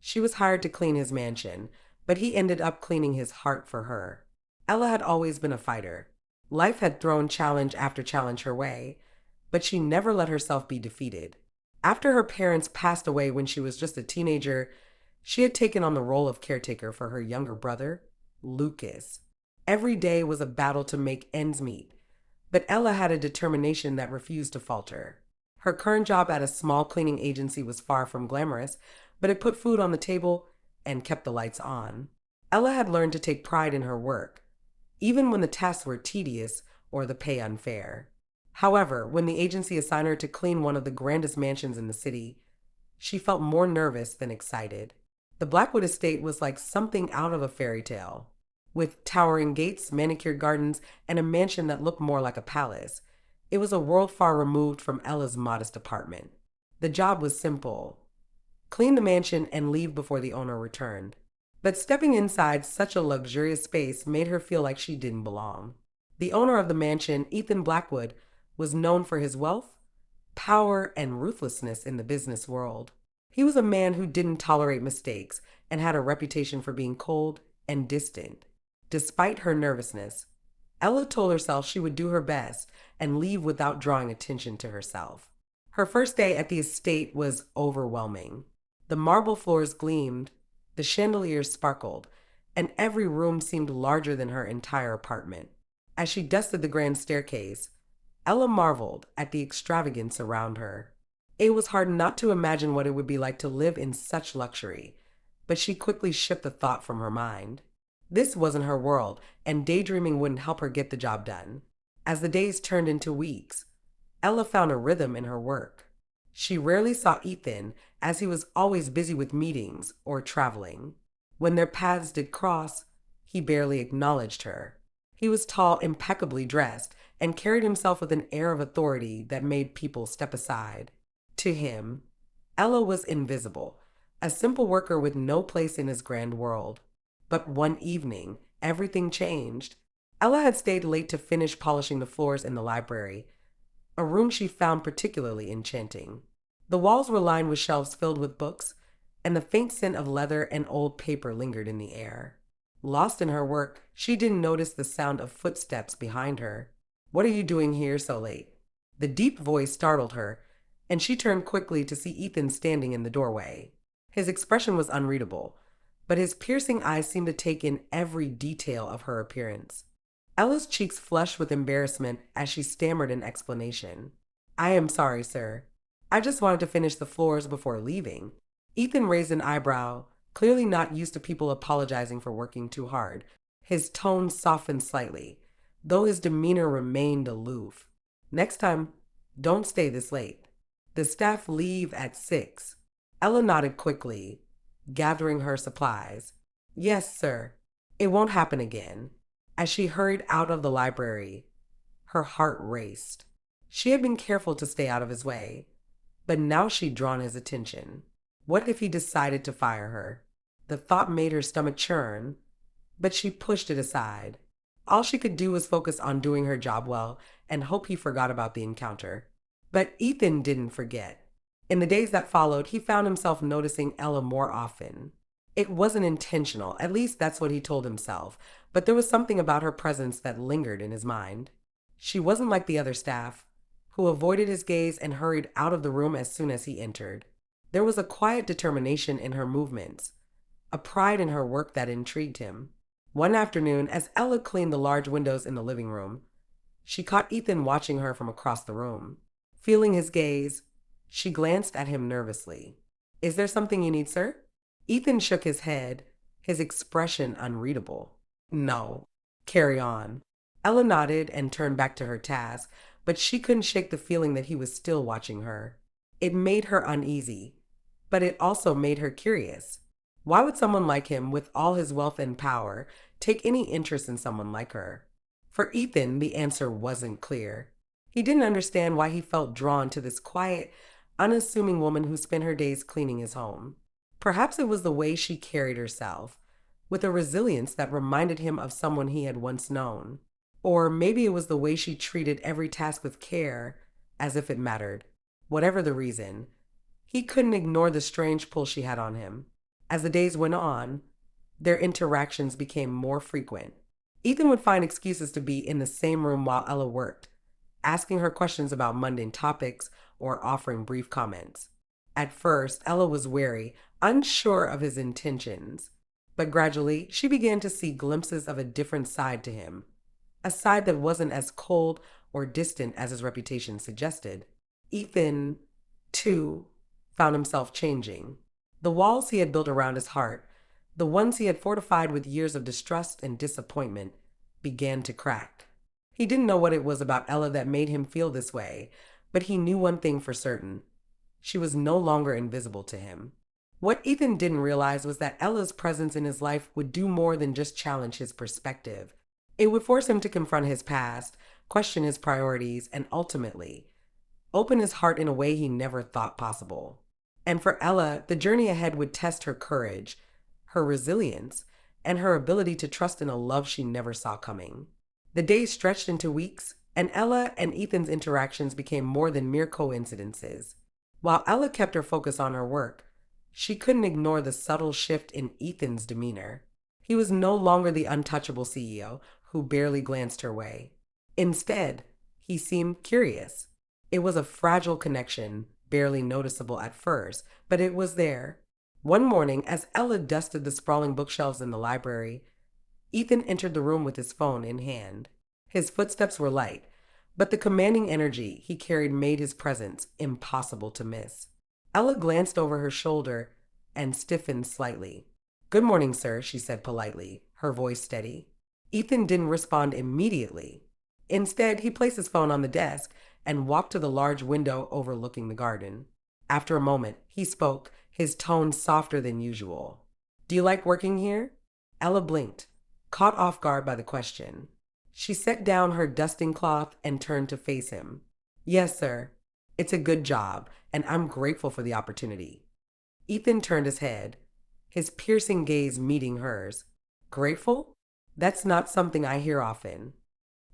She was hired to clean his mansion, but he ended up cleaning his heart for her. Ella had always been a fighter. Life had thrown challenge after challenge her way, but she never let herself be defeated. After her parents passed away when she was just a teenager, she had taken on the role of caretaker for her younger brother, Lucas. Every day was a battle to make ends meet, but Ella had a determination that refused to falter. Her current job at a small cleaning agency was far from glamorous, but it put food on the table and kept the lights on. Ella had learned to take pride in her work, even when the tasks were tedious or the pay unfair. However, when the agency assigned her to clean one of the grandest mansions in the city, she felt more nervous than excited. The Blackwood estate was like something out of a fairy tale, with towering gates, manicured gardens, and a mansion that looked more like a palace. It was a world far removed from Ella's modest apartment. The job was simple: clean the mansion and leave before the owner returned. But stepping inside such a luxurious space made her feel like she didn't belong. The owner of the mansion, Ethan Blackwood, was known for his wealth, power, and ruthlessness in the business world. He was a man who didn't tolerate mistakes and had a reputation for being cold and distant. Despite her nervousness, Ella told herself she would do her best and leave without drawing attention to herself. Her first day at the estate was overwhelming. The marble floors gleamed, the chandeliers sparkled, and every room seemed larger than her entire apartment. As she dusted the grand staircase, Ella marveled at the extravagance around her. It was hard not to imagine what it would be like to live in such luxury, but she quickly shook the thought from her mind. This wasn't her world, and daydreaming wouldn't help her get the job done. As the days turned into weeks, Ella found a rhythm in her work. She rarely saw Ethan, as he was always busy with meetings or traveling. When their paths did cross, he barely acknowledged her. He was tall, impeccably dressed, and carried himself with an air of authority that made people step aside. To him, Ella was invisible, a simple worker with no place in his grand world. But one evening, everything changed. Ella had stayed late to finish polishing the floors in the library, a room she found particularly enchanting. The walls were lined with shelves filled with books, and the faint scent of leather and old paper lingered in the air. Lost in her work, she didn't notice the sound of footsteps behind her. "What are you doing here so late?" The deep voice startled her, and she turned quickly to see Ethan standing in the doorway. His expression was unreadable, but his piercing eyes seemed to take in every detail of her appearance. Ella's cheeks flushed with embarrassment as she stammered an explanation. "I am sorry, sir. I just wanted to finish the floors before leaving." Ethan raised an eyebrow, clearly not used to people apologizing for working too hard. His tone softened slightly, though his demeanor remained aloof. "Next time, don't stay this late. The staff leave at 6. Ella nodded quickly, gathering her supplies. "Yes, sir. It won't happen again." As she hurried out of the library, her heart raced. She had been careful to stay out of his way, but now she'd drawn his attention. What if he decided to fire her? The thought made her stomach churn, but she pushed it aside. All she could do was focus on doing her job well and hope he forgot about the encounter. But Ethan didn't forget. In the days that followed, he found himself noticing Ella more often. It wasn't intentional, at least that's what he told himself, but there was something about her presence that lingered in his mind. She wasn't like the other staff, who avoided his gaze and hurried out of the room as soon as he entered. There was a quiet determination in her movements, a pride in her work that intrigued him. One afternoon, as Ella cleaned the large windows in the living room, she caught Ethan watching her from across the room. Feeling his gaze, she glanced at him nervously. "Is there something you need, sir?" Ethan shook his head, his expression unreadable. "No. Carry on." Ella nodded and turned back to her task, but she couldn't shake the feeling that he was still watching her. It made her uneasy, but it also made her curious. Why would someone like him, with all his wealth and power, take any interest in someone like her? For Ethan, the answer wasn't clear. He didn't understand why he felt drawn to this quiet, unassuming woman who spent her days cleaning his home. Perhaps it was the way she carried herself, with a resilience that reminded him of someone he had once known. Or maybe it was the way she treated every task with care, as if it mattered. Whatever the reason, he couldn't ignore the strange pull she had on him. As the days went on, their interactions became more frequent. Ethan would find excuses to be in the same room while Ella worked, asking her questions about mundane topics or offering brief comments. At first, Ella was wary, unsure of his intentions, but gradually she began to see glimpses of a different side to him, a side that wasn't as cold or distant as his reputation suggested. Ethan, too, found himself changing. The walls he had built around his heart, the ones he had fortified with years of distrust and disappointment, began to crack. He didn't know what it was about Ella that made him feel this way, but he knew one thing for certain. She was no longer invisible to him. What Ethan didn't realize was that Ella's presence in his life would do more than just challenge his perspective. It would force him to confront his past, question his priorities, and ultimately open his heart in a way he never thought possible. And for Ella, the journey ahead would test her courage, her resilience, and her ability to trust in a love she never saw coming. The days stretched into weeks, and Ella and Ethan's interactions became more than mere coincidences. While Ella kept her focus on her work, she couldn't ignore the subtle shift in Ethan's demeanor. He was no longer the untouchable CEO who barely glanced her way. Instead, he seemed curious. It was a fragile connection, barely noticeable at first, but it was there. One morning, as Ella dusted the sprawling bookshelves in the library, Ethan entered the room with his phone in hand. His footsteps were light, but the commanding energy he carried made his presence impossible to miss. Ella glanced over her shoulder and stiffened slightly. "Good morning, sir," she said politely, her voice steady. Ethan didn't respond immediately. Instead, he placed his phone on the desk and walked to the large window overlooking the garden. After a moment, he spoke, his tone softer than usual. "Do you like working here?" Ella blinked, caught off guard by the question. She set down her dusting cloth and turned to face him. "Yes, sir. It's a good job, and I'm grateful for the opportunity." Ethan turned his head, his piercing gaze meeting hers. "Grateful? That's not something I hear often."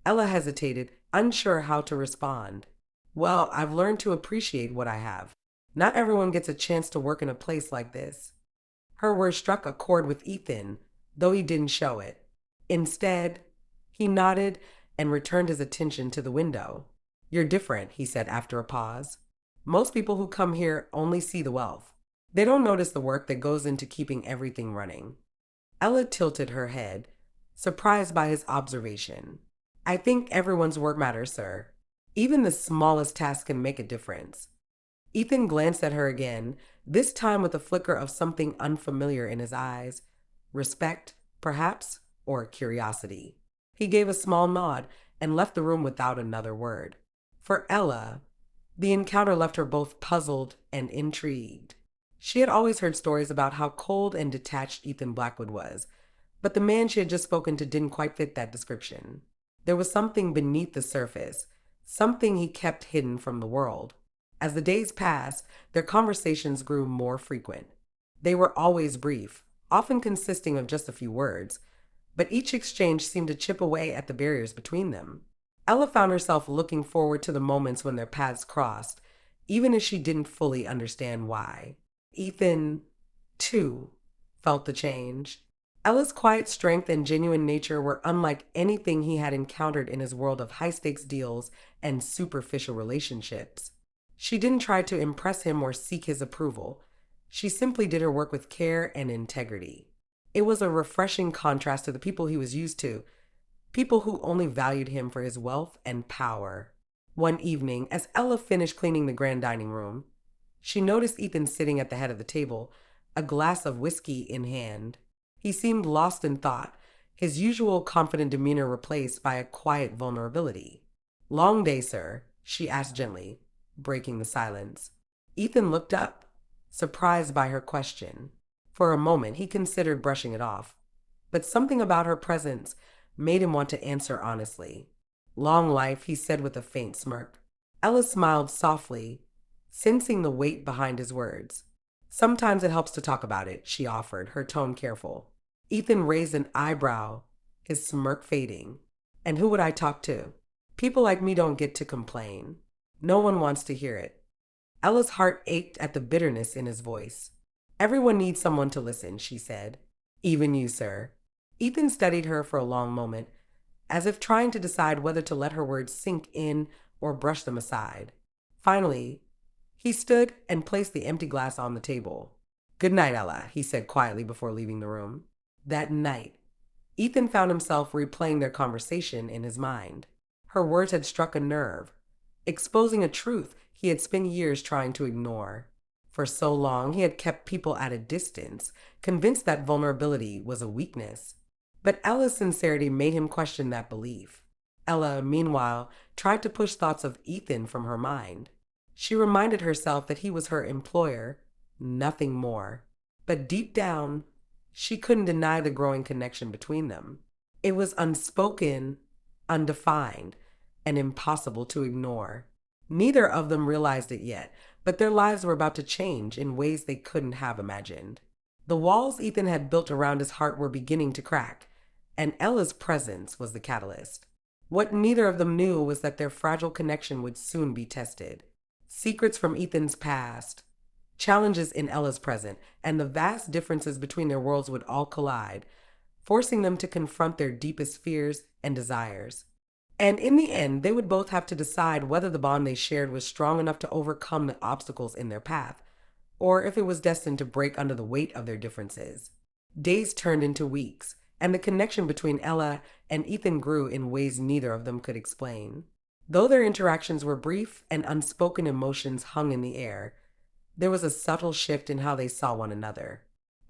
Ella hesitated, unsure how to respond. "Well, I've learned to appreciate what I have. Not everyone gets a chance to work in a place like this." Her words struck a chord with Ethan, though he didn't show it. Instead, he nodded and returned his attention to the window. "You're different," he said after a pause. "Most people who come here only see the wealth. They don't notice the work that goes into keeping everything running." Ella tilted her head, surprised by his observation. "I think everyone's work matters, sir. Even the smallest task can make a difference." Ethan glanced at her again, this time with a flicker of something unfamiliar in his eyes. Respect, perhaps, or curiosity. He gave a small nod and left the room without another word. For Ella, the encounter left her both puzzled and intrigued. She had always heard stories about how cold and detached Ethan Blackwood was, but the man she had just spoken to didn't quite fit that description. There was something beneath the surface, something he kept hidden from the world. As the days passed, their conversations grew more frequent. They were always brief, often consisting of just a few words, but each exchange seemed to chip away at the barriers between them. Ella found herself looking forward to the moments when their paths crossed, even if she didn't fully understand why. Ethan, too, felt the change. Ella's quiet strength and genuine nature were unlike anything he had encountered in his world of high-stakes deals and superficial relationships. She didn't try to impress him or seek his approval. She simply did her work with care and integrity. It was a refreshing contrast to the people he was used to, people who only valued him for his wealth and power. One evening, as Ella finished cleaning the grand dining room, she noticed Ethan sitting at the head of the table, a glass of whiskey in hand. He seemed lost in thought, his usual confident demeanor replaced by a quiet vulnerability. "Long day, sir?" she asked gently, breaking the silence. Ethan looked up, surprised by her question. For a moment, he considered brushing it off, but something about her presence made him want to answer honestly. "Long life," he said with a faint smirk. Ella smiled softly, sensing the weight behind his words. "Sometimes it helps to talk about it," she offered, her tone careful. Ethan raised an eyebrow, his smirk fading. "And who would I talk to? People like me don't get to complain. No one wants to hear it." Ella's heart ached at the bitterness in his voice. Everyone needs someone to listen, she said. Even you, sir. Ethan studied her for a long moment, as if trying to decide whether to let her words sink in or brush them aside. Finally, he stood and placed the empty glass on the table. Good night, Ella, he said quietly before leaving the room. That night, Ethan found himself replaying their conversation in his mind. Her words had struck a nerve, exposing a truth he had spent years trying to ignore. For so long, he had kept people at a distance, convinced that vulnerability was a weakness. But Ella's sincerity made him question that belief. Ella, meanwhile, tried to push thoughts of Ethan from her mind. She reminded herself that he was her employer, nothing more. But deep down, she couldn't deny the growing connection between them. It was unspoken, undefined, and impossible to ignore. Neither of them realized it yet, but their lives were about to change in ways they couldn't have imagined. The walls Ethan had built around his heart were beginning to crack, and Ella's presence was the catalyst. What neither of them knew was that their fragile connection would soon be tested. Secrets from Ethan's past, challenges in Ella's present, and the vast differences between their worlds would all collide, forcing them to confront their deepest fears and desires. And in the end, they would both have to decide whether the bond they shared was strong enough to overcome the obstacles in their path, or if it was destined to break under the weight of their differences. Days turned into weeks, and the connection between Ella and Ethan grew in ways neither of them could explain. Though their interactions were brief and unspoken emotions hung in the air, there was a subtle shift in how they saw one another.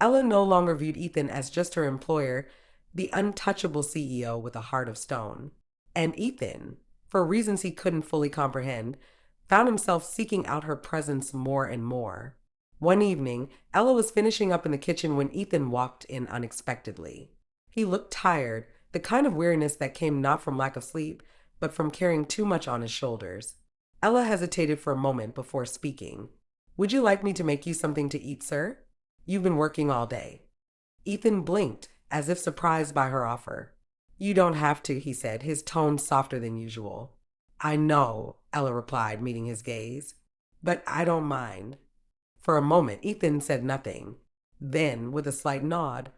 Ella no longer viewed Ethan as just her employer, the untouchable CEO with a heart of stone. And Ethan, for reasons he couldn't fully comprehend, found himself seeking out her presence more and more. One evening, Ella was finishing up in the kitchen when Ethan walked in unexpectedly. He looked tired, the kind of weariness that came not from lack of sleep, but from carrying too much on his shoulders. Ella hesitated for a moment before speaking. Would you like me to make you something to eat, sir? You've been working all day. Ethan blinked, as if surprised by her offer. You don't have to, he said, his tone softer than usual. I know, Ella replied, meeting his gaze. But I don't mind. For a moment, Ethan said nothing. Then, with a slight nod,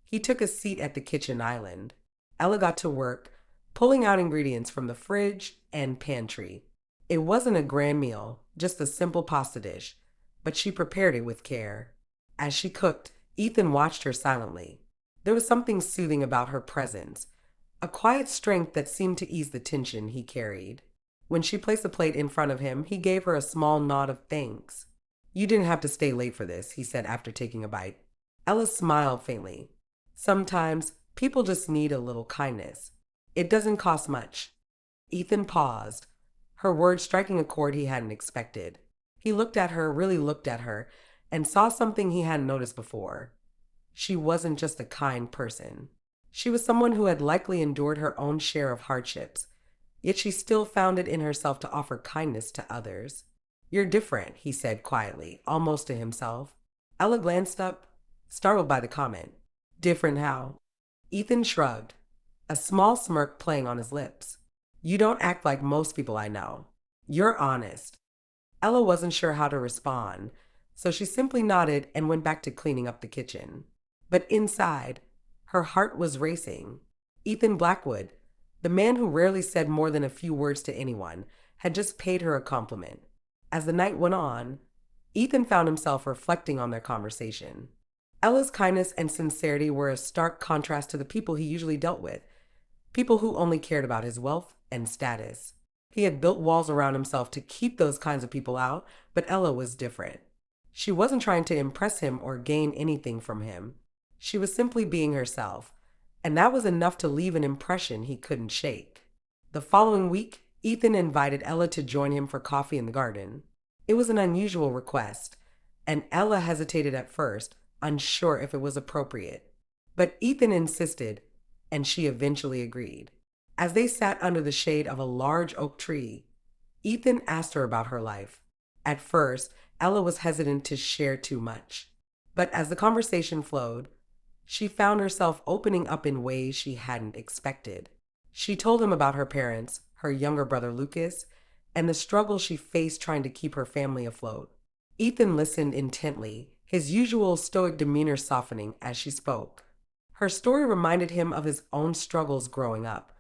he took a seat at the kitchen island. Ella got to work, pulling out ingredients from the fridge and pantry. It wasn't a grand meal, just a simple pasta dish, but she prepared it with care. As she cooked, Ethan watched her silently. There was something soothing about her presence, a quiet strength that seemed to ease the tension he carried. When she placed a plate in front of him, he gave her a small nod of thanks. You didn't have to stay late for this, he said after taking a bite. Ella smiled faintly. Sometimes people just need a little kindness. It doesn't cost much. Ethan paused, her words striking a chord he hadn't expected. He looked at her, really looked at her, and saw something he hadn't noticed before. She wasn't just a kind person. She was someone who had likely endured her own share of hardships, yet she still found it in herself to offer kindness to others. You're different, he said quietly, almost to himself. Ella glanced up, startled by the comment. Different how? Ethan shrugged, a small smirk playing on his lips. You don't act like most people I know. You're honest. Ella wasn't sure how to respond, so she simply nodded and went back to cleaning up the kitchen. But inside, her heart was racing. Ethan Blackwood, the man who rarely said more than a few words to anyone, had just paid her a compliment. As the night went on, Ethan found himself reflecting on their conversation. Ella's kindness and sincerity were a stark contrast to the people he usually dealt with, people who only cared about his wealth and status. He had built walls around himself to keep those kinds of people out, but Ella was different. She wasn't trying to impress him or gain anything from him. She was simply being herself, and that was enough to leave an impression he couldn't shake. The following week, Ethan invited Ella to join him for coffee in the garden. It was an unusual request, and Ella hesitated at first, unsure if it was appropriate. But Ethan insisted, and she eventually agreed. As they sat under the shade of a large oak tree, Ethan asked her about her life. At first, Ella was hesitant to share too much. But as the conversation flowed, she found herself opening up in ways she hadn't expected. She told him about her parents, her younger brother Lucas, and the struggle she faced trying to keep her family afloat. Ethan listened intently, his usual stoic demeanor softening as she spoke. Her story reminded him of his own struggles growing up,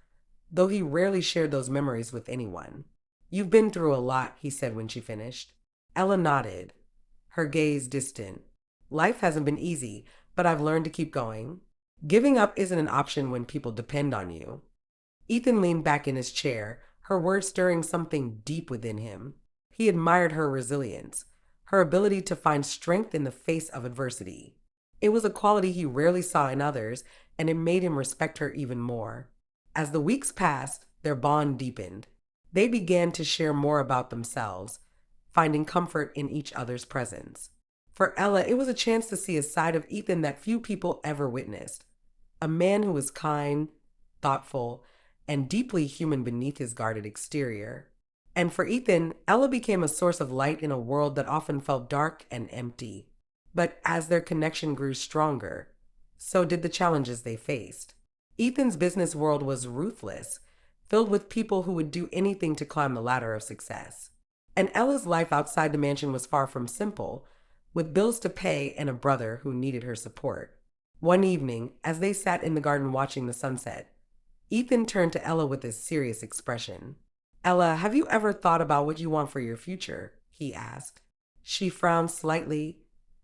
though he rarely shared those memories with anyone. "You've been through a lot," he said when she finished. Ella nodded, her gaze distant. "Life hasn't been easy, but I've learned to keep going. Giving up isn't an option when people depend on you." Ethan leaned back in his chair, her words stirring something deep within him. He admired her resilience, her ability to find strength in the face of adversity. It was a quality he rarely saw in others, and it made him respect her even more. As the weeks passed, their bond deepened. They began to share more about themselves, finding comfort in each other's presence. For Ella, it was a chance to see a side of Ethan that few people ever witnessed. A man who was kind, thoughtful, and deeply human beneath his guarded exterior. And for Ethan, Ella became a source of light in a world that often felt dark and empty. But as their connection grew stronger, so did the challenges they faced. Ethan's business world was ruthless, filled with people who would do anything to climb the ladder of success. And Ella's life outside the mansion was far from simple, with bills to pay and a brother who needed her support. One evening, as they sat in the garden watching the sunset, Ethan turned to Ella with a serious expression. "Ella, have you ever thought about what you want for your future?" he asked. She frowned slightly,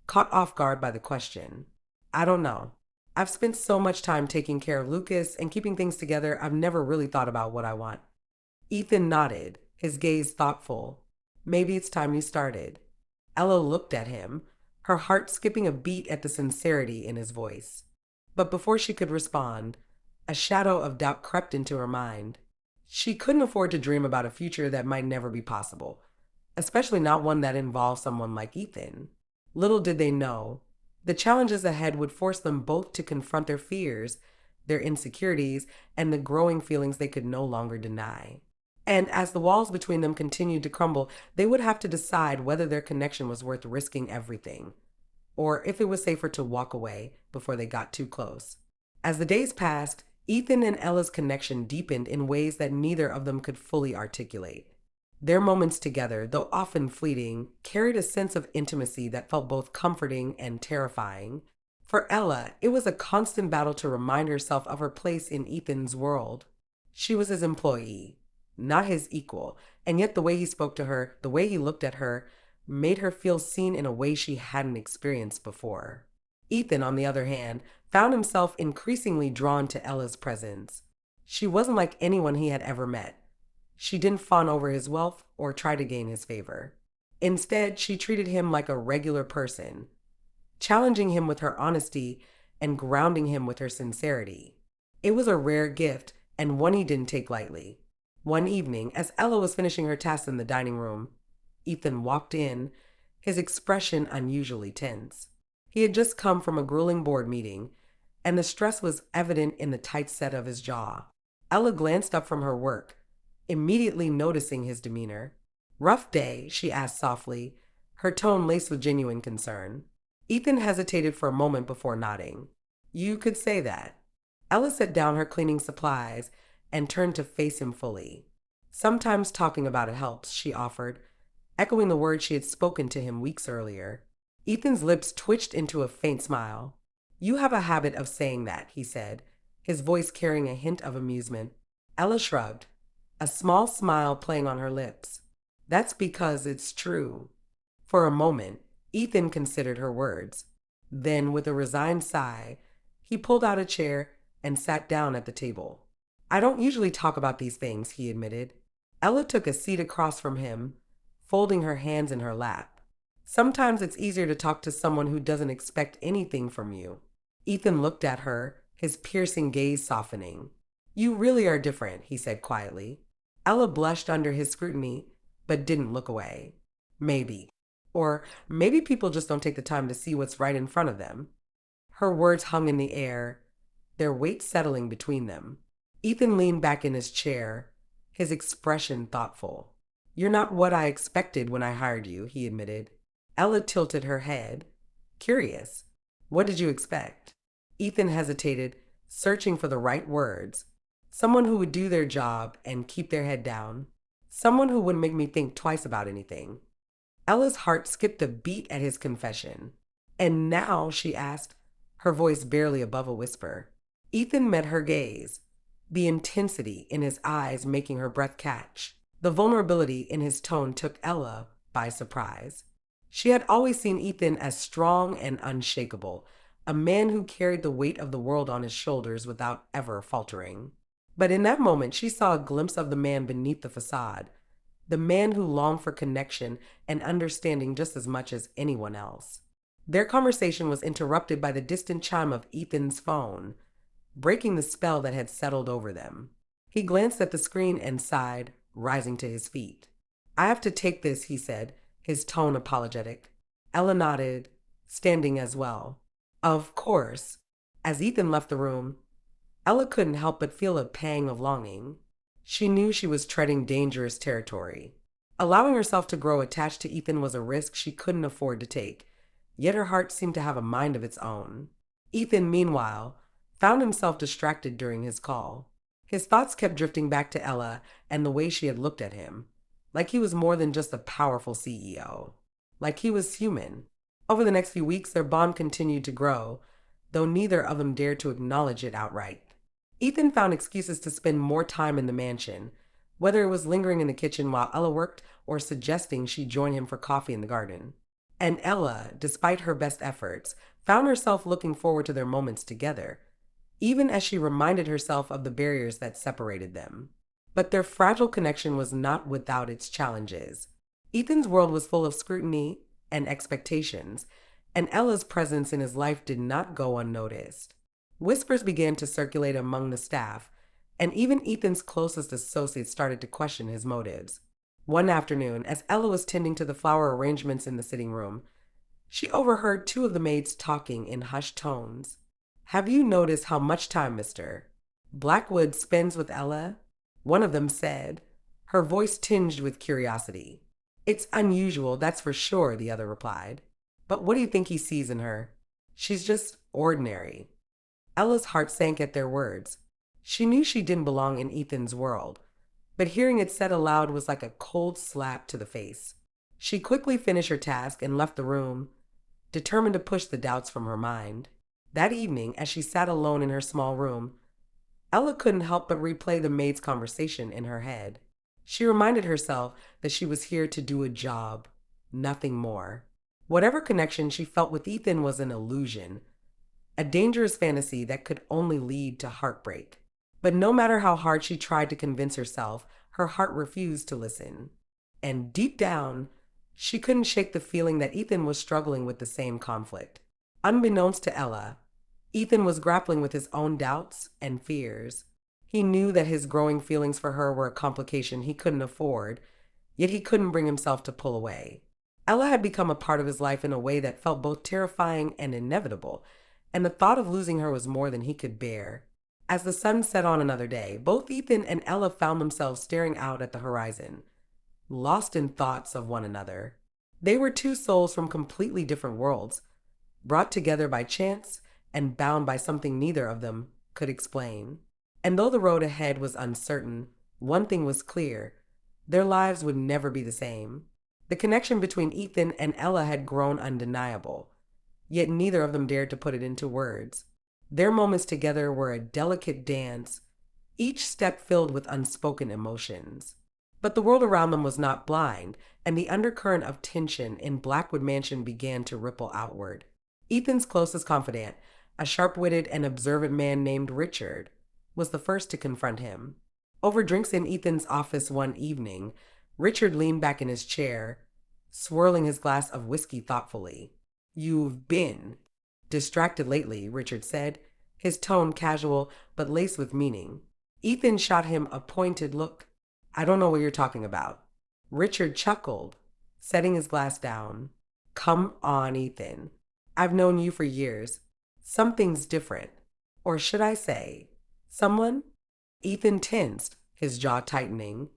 caught off guard by the question. "I don't know. I've spent so much time taking care of Lucas and keeping things together, I've never really thought about what I want." Ethan nodded, his gaze thoughtful. "Maybe it's time you started." Ella looked at him, her heart skipping a beat at the sincerity in his voice. But before she could respond, a shadow of doubt crept into her mind. She couldn't afford to dream about a future that might never be possible, especially not one that involved someone like Ethan. Little did they know, the challenges ahead would force them both to confront their fears, their insecurities, and the growing feelings they could no longer deny. And as the walls between them continued to crumble, they would have to decide whether their connection was worth risking everything, or if it was safer to walk away before they got too close. As the days passed, Ethan and Ella's connection deepened in ways that neither of them could fully articulate. Their moments together, though often fleeting, carried a sense of intimacy that felt both comforting and terrifying. For Ella, it was a constant battle to remind herself of her place in Ethan's world. She was his employee, not his equal, and yet the way he spoke to her, the way he looked at her, made her feel seen in a way she hadn't experienced before. Ethan, on the other hand, found himself increasingly drawn to Ella's presence. She wasn't like anyone he had ever met. She didn't fawn over his wealth or try to gain his favor. Instead, she treated him like a regular person, challenging him with her honesty and grounding him with her sincerity. It was a rare gift and one he didn't take lightly. One evening, as Ella was finishing her tasks in the dining room, Ethan walked in, his expression unusually tense. He had just come from a grueling board meeting, and the stress was evident in the tight set of his jaw. Ella glanced up from her work, immediately noticing his demeanor. "Rough day?" she asked softly, her tone laced with genuine concern. Ethan hesitated for a moment before nodding. "You could say that." Ella set down her cleaning supplies and turned to face him fully. "Sometimes talking about it helps," she offered, echoing the words she had spoken to him weeks earlier. Ethan's lips twitched into a faint smile. "You have a habit of saying that," he said, his voice carrying a hint of amusement. Ella shrugged, a small smile playing on her lips. "That's because it's true." For a moment, Ethan considered her words. Then, with a resigned sigh, he pulled out a chair and sat down at the table. "I don't usually talk about these things," he admitted. Ella took a seat across from him, folding her hands in her lap. "Sometimes it's easier to talk to someone who doesn't expect anything from you." Ethan looked at her, his piercing gaze softening. "You really are different," he said quietly. Ella blushed under his scrutiny, but didn't look away. "Maybe. Or maybe people just don't take the time to see what's right in front of them." Her words hung in the air, their weight settling between them. Ethan leaned back in his chair, his expression thoughtful. "You're not what I expected when I hired you," he admitted. Ella tilted her head, curious. "What did you expect?" Ethan hesitated, searching for the right words. "Someone who would do their job and keep their head down. Someone who wouldn't make me think twice about anything." Ella's heart skipped a beat at his confession. And now, she asked, her voice barely above a whisper. Ethan met her gaze, the intensity in his eyes making her breath catch. The vulnerability in his tone took Ella by surprise. She had always seen Ethan as strong and unshakable, a man who carried the weight of the world on his shoulders without ever faltering. But in that moment, she saw a glimpse of the man beneath the facade, the man who longed for connection and understanding just as much as anyone else. Their conversation was interrupted by the distant chime of Ethan's phone, breaking the spell that had settled over them. He glanced at the screen and sighed, rising to his feet. I have to take this, he said, his tone apologetic. Ella nodded, standing as well. Of course. As Ethan left the room, Ella couldn't help but feel a pang of longing. She knew she was treading dangerous territory. Allowing herself to grow attached to Ethan was a risk she couldn't afford to take, yet her heart seemed to have a mind of its own. Ethan, meanwhile, found himself distracted during his call. His thoughts kept drifting back to Ella and the way she had looked at him, like he was more than just a powerful CEO, like he was human. Over the next few weeks, their bond continued to grow, though neither of them dared to acknowledge it outright. Ethan found excuses to spend more time in the mansion, whether it was lingering in the kitchen while Ella worked or suggesting she join him for coffee in the garden. And Ella, despite her best efforts, found herself looking forward to their moments together, even as she reminded herself of the barriers that separated them. But their fragile connection was not without its challenges. Ethan's world was full of scrutiny and expectations, and Ella's presence in his life did not go unnoticed. Whispers began to circulate among the staff, and even Ethan's closest associates started to question his motives. One afternoon, as Ella was tending to the flower arrangements in the sitting room, she overheard two of the maids talking in hushed tones. Have you noticed how much time Mr. Blackwood spends with Ella? One of them said, her voice tinged with curiosity. It's unusual, that's for sure, the other replied. But what do you think he sees in her? She's just ordinary. Ella's heart sank at their words. She knew she didn't belong in Ethan's world, but hearing it said aloud was like a cold slap to the face. She quickly finished her task and left the room, determined to push the doubts from her mind. That evening, as she sat alone in her small room, Ella couldn't help but replay the maid's conversation in her head. She reminded herself that she was here to do a job, nothing more. Whatever connection she felt with Ethan was an illusion, a dangerous fantasy that could only lead to heartbreak. But no matter how hard she tried to convince herself, her heart refused to listen. And deep down, she couldn't shake the feeling that Ethan was struggling with the same conflict. Unbeknownst to Ella, Ethan was grappling with his own doubts and fears. He knew that his growing feelings for her were a complication he couldn't afford, yet he couldn't bring himself to pull away. Ella had become a part of his life in a way that felt both terrifying and inevitable, and the thought of losing her was more than he could bear. As the sun set on another day, both Ethan and Ella found themselves staring out at the horizon, lost in thoughts of one another. They were two souls from completely different worlds, brought together by chance and bound by something neither of them could explain. And though the road ahead was uncertain, one thing was clear: their lives would never be the same. The connection between Ethan and Ella had grown undeniable, yet neither of them dared to put it into words. Their moments together were a delicate dance, each step filled with unspoken emotions. But the world around them was not blind, and the undercurrent of tension in Blackwood Mansion began to ripple outward. Ethan's closest confidant, a sharp-witted and observant man named Richard, was the first to confront him. Over drinks in Ethan's office one evening, Richard leaned back in his chair, swirling his glass of whiskey thoughtfully. You've been distracted lately, Richard said, his tone casual but laced with meaning. Ethan shot him a pointed look. I don't know what you're talking about. Richard chuckled, setting his glass down. Come on, Ethan. I've known you for years. Something's different. Or should I say, someone? Ethan tensed, his jaw tightening.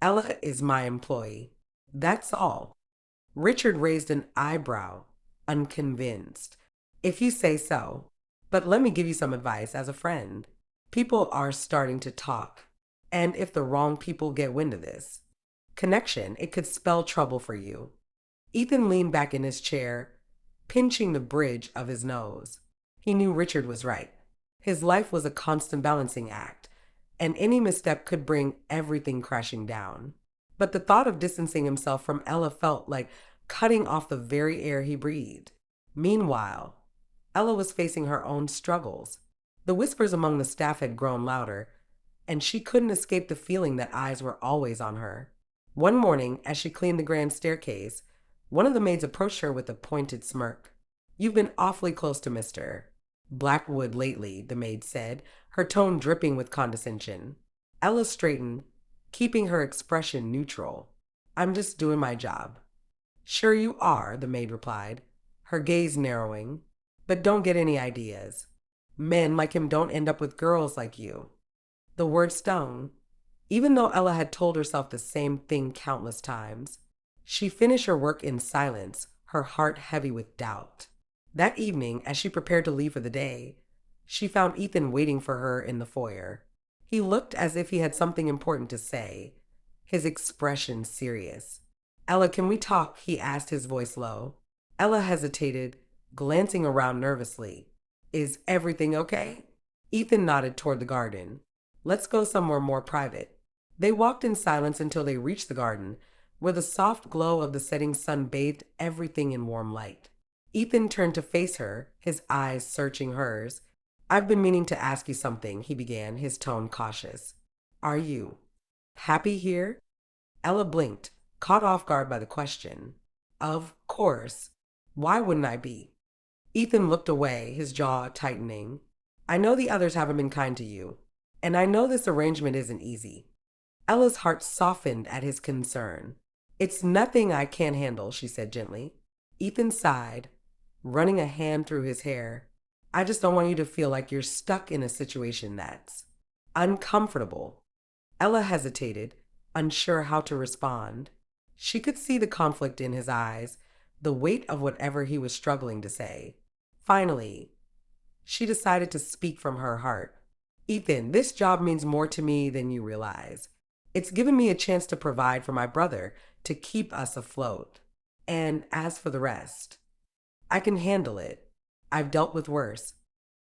Ella is my employee. That's all. Richard raised an eyebrow, unconvinced. If you say so. But let me give you some advice as a friend. People are starting to talk. And if the wrong people get wind of this connection, it could spell trouble for you. Ethan leaned back in his chair, pinching the bridge of his nose. He knew Richard was right. His life was a constant balancing act, and any misstep could bring everything crashing down. But the thought of distancing himself from Ella felt like cutting off the very air he breathed. Meanwhile, Ella was facing her own struggles. The whispers among the staff had grown louder, and she couldn't escape the feeling that eyes were always on her. One morning, as she cleaned the grand staircase, one of the maids approached her with a pointed smirk. "You've been awfully close to Mr. Blackwood lately," the maid said, her tone dripping with condescension. Ella straightened, keeping her expression neutral. "I'm just doing my job." "Sure you are," the maid replied, her gaze narrowing. "But don't get any ideas. Men like him don't end up with girls like you." The word stung, even though Ella had told herself the same thing countless times. She finished her work in silence, her heart heavy with doubt. That evening, as she prepared to leave for the day, she found Ethan waiting for her in the foyer. He looked as if he had something important to say, his expression serious. "Ella, can we talk?" he asked, his voice low. Ella hesitated, glancing around nervously. "Is everything okay?" Ethan nodded toward the garden. "Let's go somewhere more private." They walked in silence until they reached the garden, where the soft glow of the setting sun bathed everything in warm light. Ethan turned to face her, his eyes searching hers. "I've been meaning to ask you something," he began, his tone cautious. "Are you happy here?" Ella blinked, caught off guard by the question. "Of course. Why wouldn't I be?" Ethan looked away, his jaw tightening. "I know the others haven't been kind to you, and I know this arrangement isn't easy." Ella's heart softened at his concern. "It's nothing I can't handle," she said gently. Ethan sighed, running a hand through his hair. "I just don't want you to feel like you're stuck in a situation that's uncomfortable." Ella hesitated, unsure how to respond. She could see the conflict in his eyes, the weight of whatever he was struggling to say. Finally, she decided to speak from her heart. "Ethan, this job means more to me than you realize. It's given me a chance to provide for my brother, to keep us afloat. And as for the rest, I can handle it. I've dealt with worse."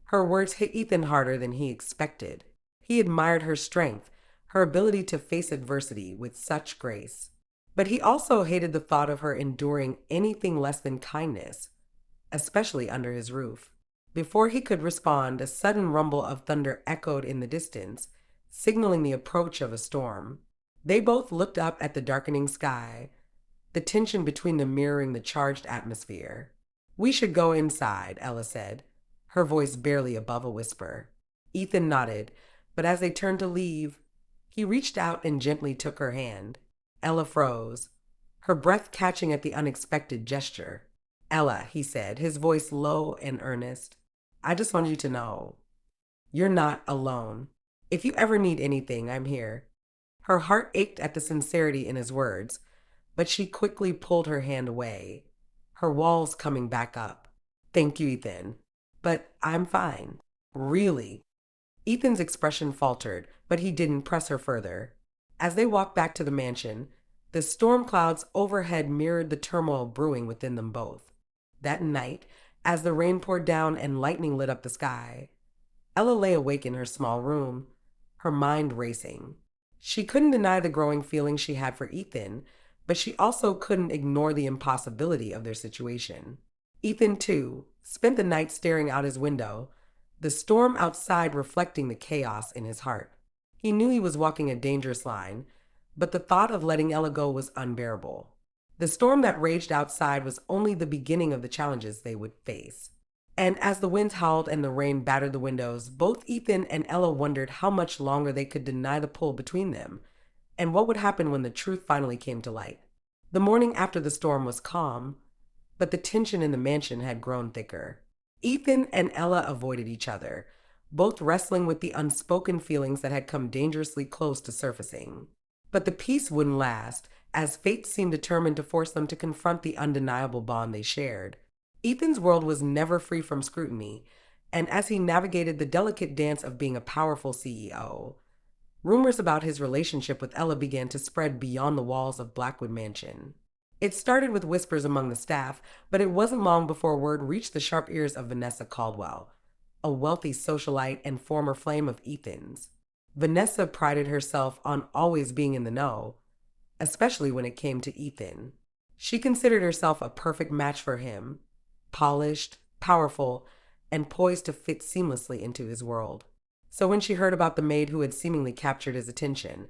Her words hit Ethan harder than he expected. He admired her strength, her ability to face adversity with such grace. But he also hated the thought of her enduring anything less than kindness, especially under his roof. Before he could respond, a sudden rumble of thunder echoed in the distance, signaling the approach of a storm. They both looked up at the darkening sky, the tension between them mirroring the charged atmosphere. "We should go inside," Ella said, her voice barely above a whisper. Ethan nodded, but as they turned to leave, he reached out and gently took her hand. Ella froze, her breath catching at the unexpected gesture. "Ella," he said, his voice low and earnest, "I just want you to know you're not alone. If you ever need anything, I'm here." Her heart ached at the sincerity in his words, but she quickly pulled her hand away, her walls coming back up. "Thank you, Ethan. But I'm fine. Really." Ethan's expression faltered, but he didn't press her further. As they walked back to the mansion, the storm clouds overhead mirrored the turmoil brewing within them both. That night, as the rain poured down and lightning lit up the sky, Ella lay awake in her small room, her mind racing. She couldn't deny the growing feeling she had for Ethan, but she also couldn't ignore the impossibility of their situation. Ethan, too, spent the night staring out his window, the storm outside reflecting the chaos in his heart. He knew he was walking a dangerous line, but the thought of letting Ella go was unbearable. The storm that raged outside was only the beginning of the challenges they would face. And as the winds howled and the rain battered the windows, both Ethan and Ella wondered how much longer they could deny the pull between them, and what would happen when the truth finally came to light. The morning after the storm was calm, but the tension in the mansion had grown thicker. Ethan and Ella avoided each other, both wrestling with the unspoken feelings that had come dangerously close to surfacing. But the peace wouldn't last, as fate seemed determined to force them to confront the undeniable bond they shared. Ethan's world was never free from scrutiny, and as he navigated the delicate dance of being a powerful CEO, rumors about his relationship with Ella began to spread beyond the walls of Blackwood Mansion. It started with whispers among the staff, but it wasn't long before word reached the sharp ears of Vanessa Caldwell, a wealthy socialite and former flame of Ethan's. Vanessa prided herself on always being in the know, especially when it came to Ethan. She considered herself a perfect match for him, polished, powerful, and poised to fit seamlessly into his world. So when she heard about the maid who had seemingly captured his attention,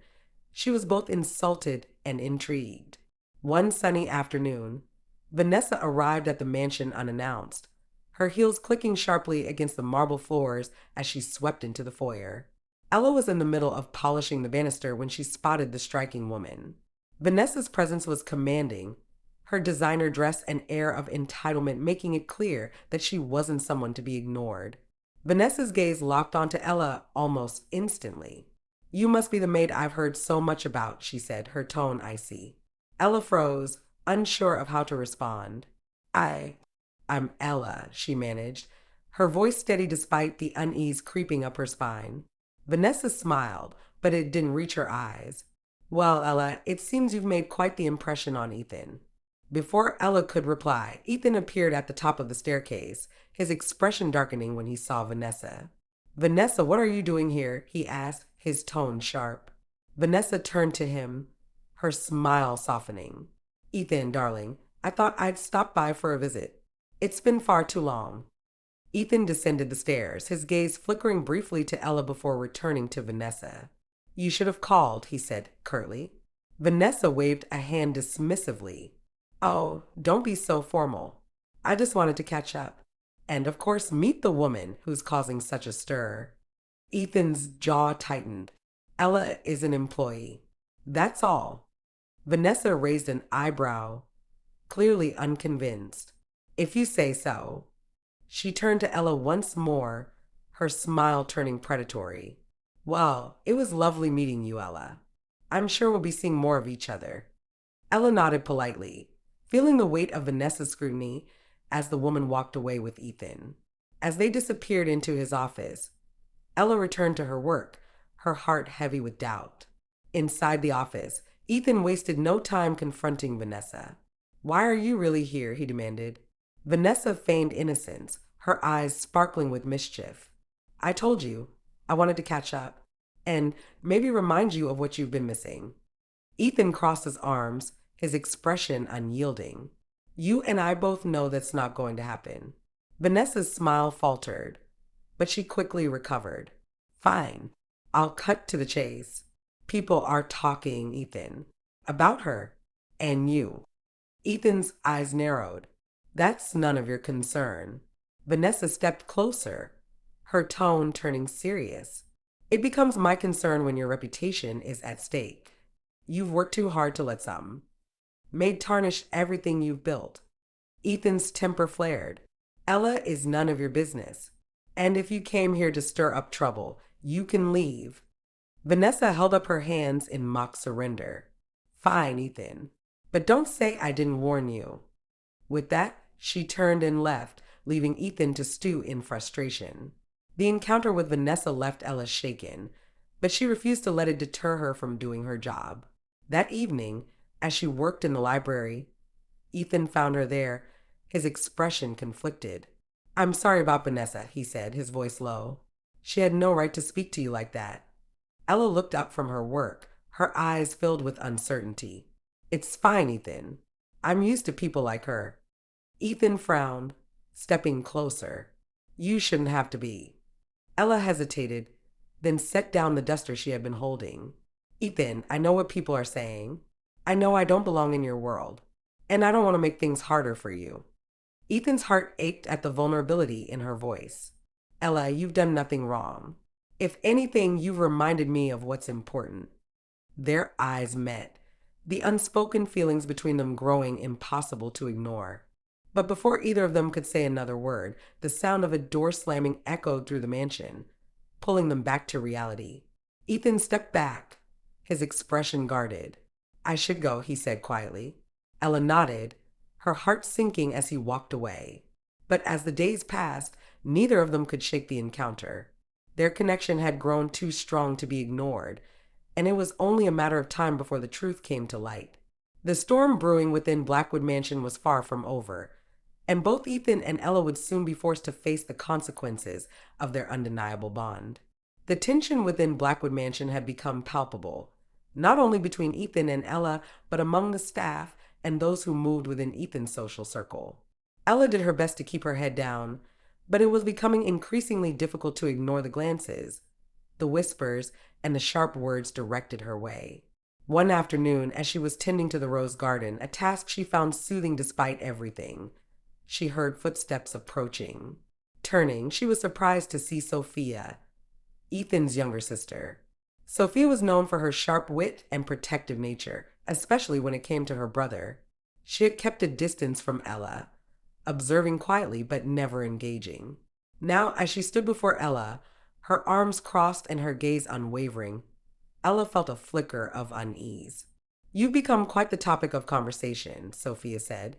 she was both insulted and intrigued. One sunny afternoon, Vanessa arrived at the mansion unannounced, her heels clicking sharply against the marble floors as she swept into the foyer. Ella was in the middle of polishing the banister when she spotted the striking woman. Vanessa's presence was commanding, her designer dress and air of entitlement making it clear that she wasn't someone to be ignored. Vanessa's gaze locked onto Ella almost instantly. "You must be the maid I've heard so much about," she said, her tone icy. Ella froze, unsure of how to respond. I, I'm Ella," she managed, her voice steady despite the unease creeping up her spine. Vanessa smiled, but it didn't reach her eyes. "Well, Ella, it seems you've made quite the impression on Ethan." Before Ella could reply, Ethan appeared at the top of the staircase, his expression darkening when he saw Vanessa. "Vanessa, what are you doing here?" he asked, his tone sharp. Vanessa turned to him, her smile softening. "Ethan, darling, I thought I'd stop by for a visit. It's been far too long." Ethan descended the stairs, his gaze flickering briefly to Ella before returning to Vanessa. "You should have called," he said curtly. Vanessa waved a hand dismissively. "Oh, don't be so formal. I just wanted to catch up. And of course, meet the woman who's causing such a stir." Ethan's jaw tightened. "Ella is an employee. That's all." Vanessa raised an eyebrow, clearly unconvinced. "If you say so." She turned to Ella once more, her smile turning predatory. "Well, it was lovely meeting you, Ella. I'm sure we'll be seeing more of each other." Ella nodded politely, feeling the weight of Vanessa's scrutiny as the woman walked away with Ethan. As they disappeared into his office, Ella returned to her work, her heart heavy with doubt. Inside the office, Ethan wasted no time confronting Vanessa. "Why are you really here?" he demanded. Vanessa feigned innocence, her eyes sparkling with mischief. "I told you, I wanted to catch up, and maybe remind you of what you've been missing." Ethan crossed his arms, his expression unyielding. "You and I both know that's not going to happen." Vanessa's smile faltered, but she quickly recovered. "Fine, I'll cut to the chase. People are talking, Ethan, about her and you." Ethan's eyes narrowed. "That's none of your concern." Vanessa stepped closer, her tone turning serious. "It becomes my concern when your reputation is at stake. You've worked too hard to let some Maid tarnish everything you've built." Ethan's temper flared. "Ella is none of your business. And if you came here to stir up trouble, you can leave." Vanessa held up her hands in mock surrender. "Fine, Ethan. But don't say I didn't warn you." With that, she turned and left, leaving Ethan to stew in frustration. The encounter with Vanessa left Ella shaken, but she refused to let it deter her from doing her job. That evening, as she worked in the library, Ethan found her there, his expression conflicted. "I'm sorry about Vanessa," he said, his voice low. "She had no right to speak to you like that." Ella looked up from her work, her eyes filled with uncertainty. "It's fine, Ethan. I'm used to people like her." Ethan frowned, stepping closer. "You shouldn't have to be." Ella hesitated, then set down the duster she had been holding. "Ethan, I know what people are saying. I know I don't belong in your world, and I don't want to make things harder for you." Ethan's heart ached at the vulnerability in her voice. "Ella, you've done nothing wrong. If anything, you've reminded me of what's important." Their eyes met, the unspoken feelings between them growing impossible to ignore. But before either of them could say another word, the sound of a door slamming echoed through the mansion, pulling them back to reality. Ethan stepped back, his expression guarded. "I should go," he said quietly. Ella nodded, her heart sinking as he walked away. But as the days passed, neither of them could shake the encounter. Their connection had grown too strong to be ignored, and it was only a matter of time before the truth came to light. The storm brewing within Blackwood Mansion was far from over, and both Ethan and Ella would soon be forced to face the consequences of their undeniable bond. The tension within Blackwood Mansion had become palpable, not only between Ethan and Ella, but among the staff and those who moved within Ethan's social circle. Ella did her best to keep her head down, but it was becoming increasingly difficult to ignore the glances, the whispers, and the sharp words directed her way. One afternoon, as she was tending to the rose garden, a task she found soothing despite everything, she heard footsteps approaching. Turning, she was surprised to see Sophia, Ethan's younger sister. Sophia was known for her sharp wit and protective nature, especially when it came to her brother. She had kept a distance from Ella, observing quietly but never engaging. Now, as she stood before Ella, her arms crossed and her gaze unwavering, Ella felt a flicker of unease. "You've become quite the topic of conversation," Sophia said,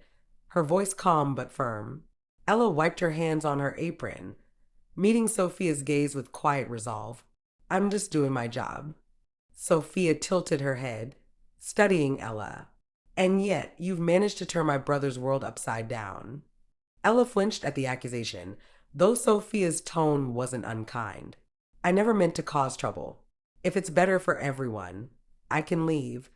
her voice calm but firm. Ella wiped her hands on her apron, meeting Sophia's gaze with quiet resolve. "I'm just doing my job." Sophia tilted her head, studying Ella. "And yet, you've managed to turn my brother's world upside down." Ella flinched at the accusation, though Sophia's tone wasn't unkind. "I never meant to cause trouble. If it's better for everyone, I can leave."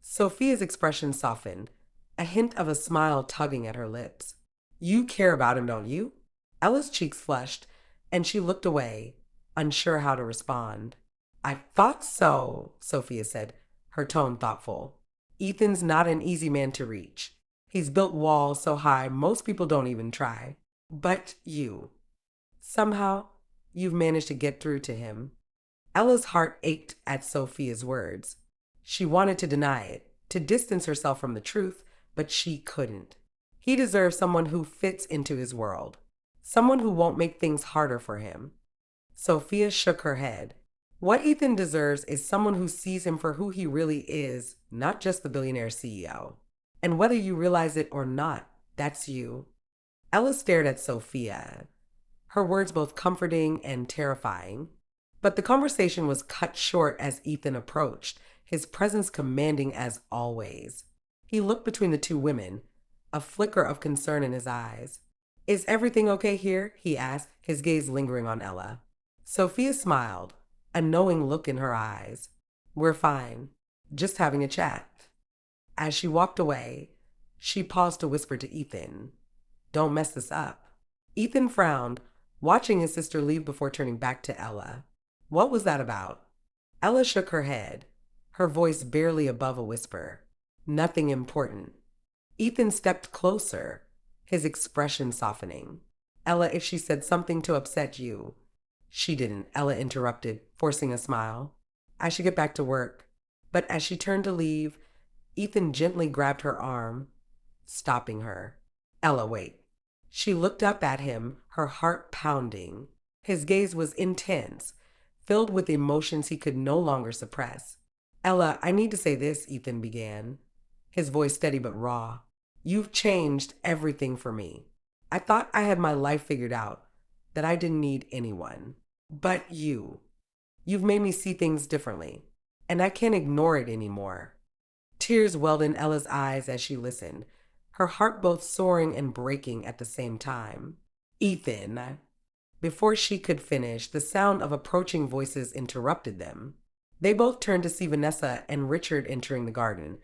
Sophia's expression softened, a hint of a smile tugging at her lips. "You care about him, don't you?" Ella's cheeks flushed, and she looked away, unsure how to respond. "I thought so," Sophia said, her tone thoughtful. "Ethan's not an easy man to reach. He's built walls so high most people don't even try. But somehow, you've managed to get through to him." Ella's heart ached at Sophia's words. She wanted to deny it, to distance herself from the truth, but she couldn't. He deserves someone who fits into his world, someone who won't make things harder for him. Sophia shook her head. What Ethan deserves is someone who sees him for who he really is, not just the billionaire CEO. And whether you realize it or not, that's you. Ella stared at Sophia, her words both comforting and terrifying. But the conversation was cut short as Ethan approached, his presence commanding as always. He looked between the two women, a flicker of concern in his eyes. "Is everything okay here?" he asked, his gaze lingering on Ella. Sophia smiled, a knowing look in her eyes. "We're fine, just having a chat." As she walked away, she paused to whisper to Ethan, "Don't mess this up." Ethan frowned, watching his sister leave before turning back to Ella. "What was that about?" Ella shook her head, her voice barely above a whisper. "Nothing important." Ethan stepped closer, his expression softening. "Ella, if she said something to upset you—" "She didn't," Ella interrupted, forcing a smile. "I should get back to work." But as she turned to leave, Ethan gently grabbed her arm, stopping her. "Ella, wait." She looked up at him, her heart pounding. His gaze was intense, filled with emotions he could no longer suppress. "Ella, I need to say this," Ethan began, his voice steady but raw. "You've changed everything for me. I thought I had my life figured out, that I didn't need anyone. But you've made me see things differently, and I can't ignore it anymore." Tears welled in Ella's eyes as she listened, her heart both soaring and breaking at the same time. "Ethan." Before she could finish, the sound of approaching voices interrupted them. They both turned to see Vanessa and Richard entering the garden,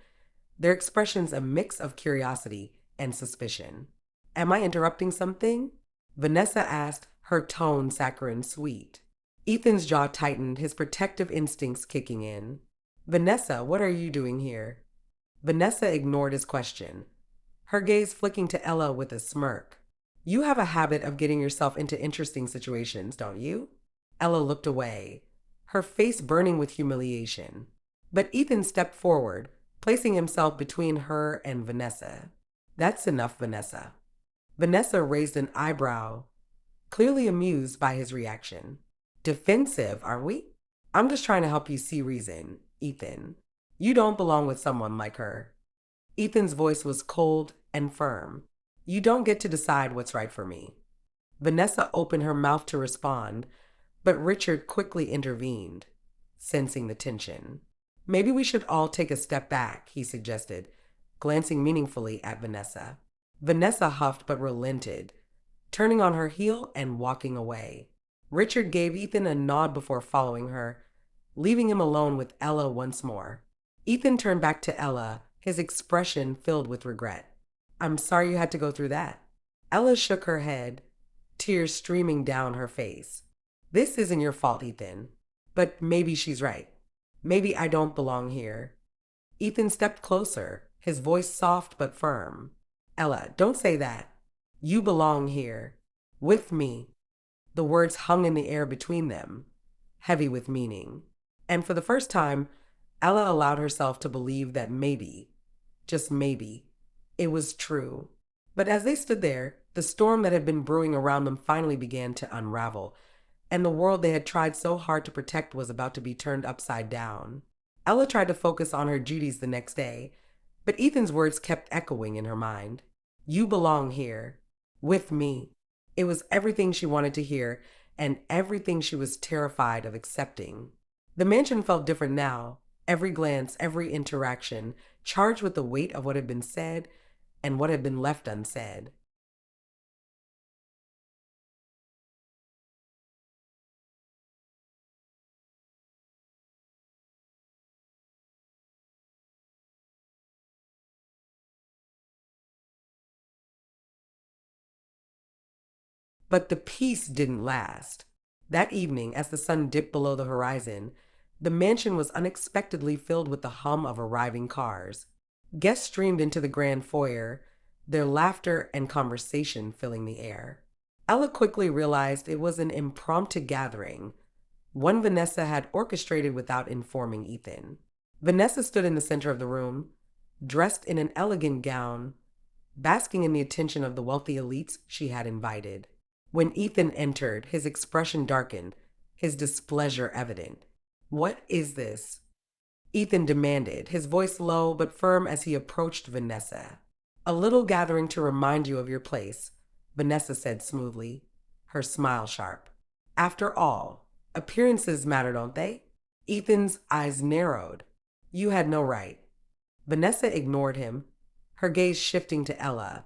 their expressions a mix of curiosity and suspicion. "Am I interrupting something?" Vanessa asked, her tone saccharine sweet. Ethan's jaw tightened, his protective instincts kicking in. "Vanessa, what are you doing here?" Vanessa ignored his question, her gaze flicking to Ella with a smirk. "You have a habit of getting yourself into interesting situations, don't you?" Ella looked away, her face burning with humiliation. But Ethan stepped forward, placing himself between her and Vanessa. "That's enough, Vanessa." Vanessa raised an eyebrow, clearly amused by his reaction. "Defensive, are we?" "I'm just trying to help you see reason, Ethan. You don't belong with someone like her." Ethan's voice was cold and firm. "You don't get to decide what's right for me." Vanessa opened her mouth to respond, but Richard quickly intervened, sensing the tension. "Maybe we should all take a step back," he suggested, glancing meaningfully at Vanessa. Vanessa huffed but relented, turning on her heel and walking away. Richard gave Ethan a nod before following her, leaving him alone with Ella once more. Ethan turned back to Ella, his expression filled with regret. I'm sorry you had to go through that. Ella shook her head, tears streaming down her face. This isn't your fault, Ethan. But maybe she's right. Maybe I don't belong here. Ethan stepped closer, his voice soft but firm. Ella, don't say that. You belong here. With me. The words hung in the air between them, heavy with meaning. And for the first time, Ella allowed herself to believe that maybe, just maybe, it was true. But as they stood there, the storm that had been brewing around them finally began to unravel, and the world they had tried so hard to protect was about to be turned upside down. Ella tried to focus on her duties the next day, but Ethan's words kept echoing in her mind. You belong here, with me. It was everything she wanted to hear, and everything she was terrified of accepting. The mansion felt different now, every glance, every interaction, charged with the weight of what had been said and what had been left unsaid. But the peace didn't last. That evening, as the sun dipped below the horizon, the mansion was unexpectedly filled with the hum of arriving cars. Guests streamed into the grand foyer, their laughter and conversation filling the air. Ella quickly realized it was an impromptu gathering, one Vanessa had orchestrated without informing Ethan. Vanessa stood in the center of the room, dressed in an elegant gown, basking in the attention of the wealthy elites she had invited. When Ethan entered, his expression darkened, his displeasure evident. What is this? Ethan demanded, his voice low but firm as he approached Vanessa. A little gathering to remind you of your place, Vanessa said smoothly, her smile sharp. After all, appearances matter, don't they? Ethan's eyes narrowed. You had no right. Vanessa ignored him, her gaze shifting to Ella,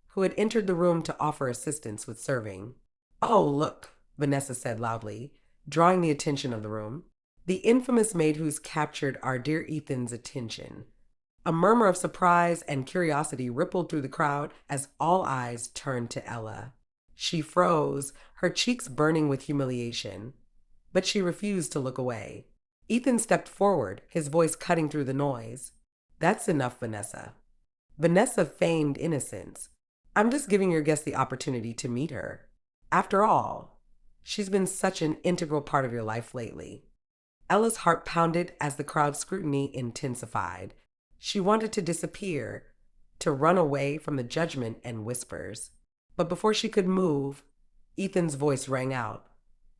who had entered the room to offer assistance with serving. Oh, look, Vanessa said loudly, drawing the attention of the room. The infamous maid who's captured our dear Ethan's attention. A murmur of surprise and curiosity rippled through the crowd as all eyes turned to Ella. She froze, her cheeks burning with humiliation. But she refused to look away. Ethan stepped forward, his voice cutting through the noise. That's enough, Vanessa. Vanessa feigned innocence. I'm just giving your guest the opportunity to meet her. After all, she's been such an integral part of your life lately. Ella's heart pounded as the crowd's scrutiny intensified. She wanted to disappear, to run away from the judgment and whispers. But before she could move, Ethan's voice rang out,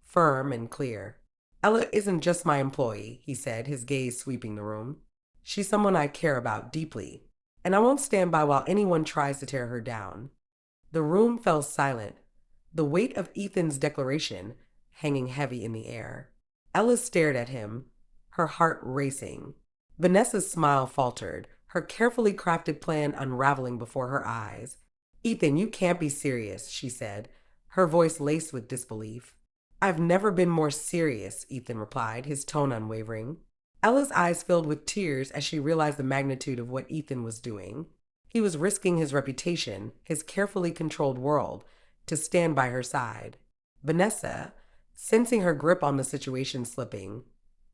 firm and clear. Ella isn't just my employee, he said, his gaze sweeping the room. She's someone I care about deeply, and I won't stand by while anyone tries to tear her down. The room fell silent, the weight of Ethan's declaration hanging heavy in the air. Ella stared at him, her heart racing. Vanessa's smile faltered, her carefully crafted plan unraveling before her eyes. Ethan, you can't be serious, she said, her voice laced with disbelief. I've never been more serious, Ethan replied, his tone unwavering. Ella's eyes filled with tears as she realized the magnitude of what Ethan was doing. He was risking his reputation, his carefully controlled world, to stand by her side. Vanessa, sensing her grip on the situation slipping,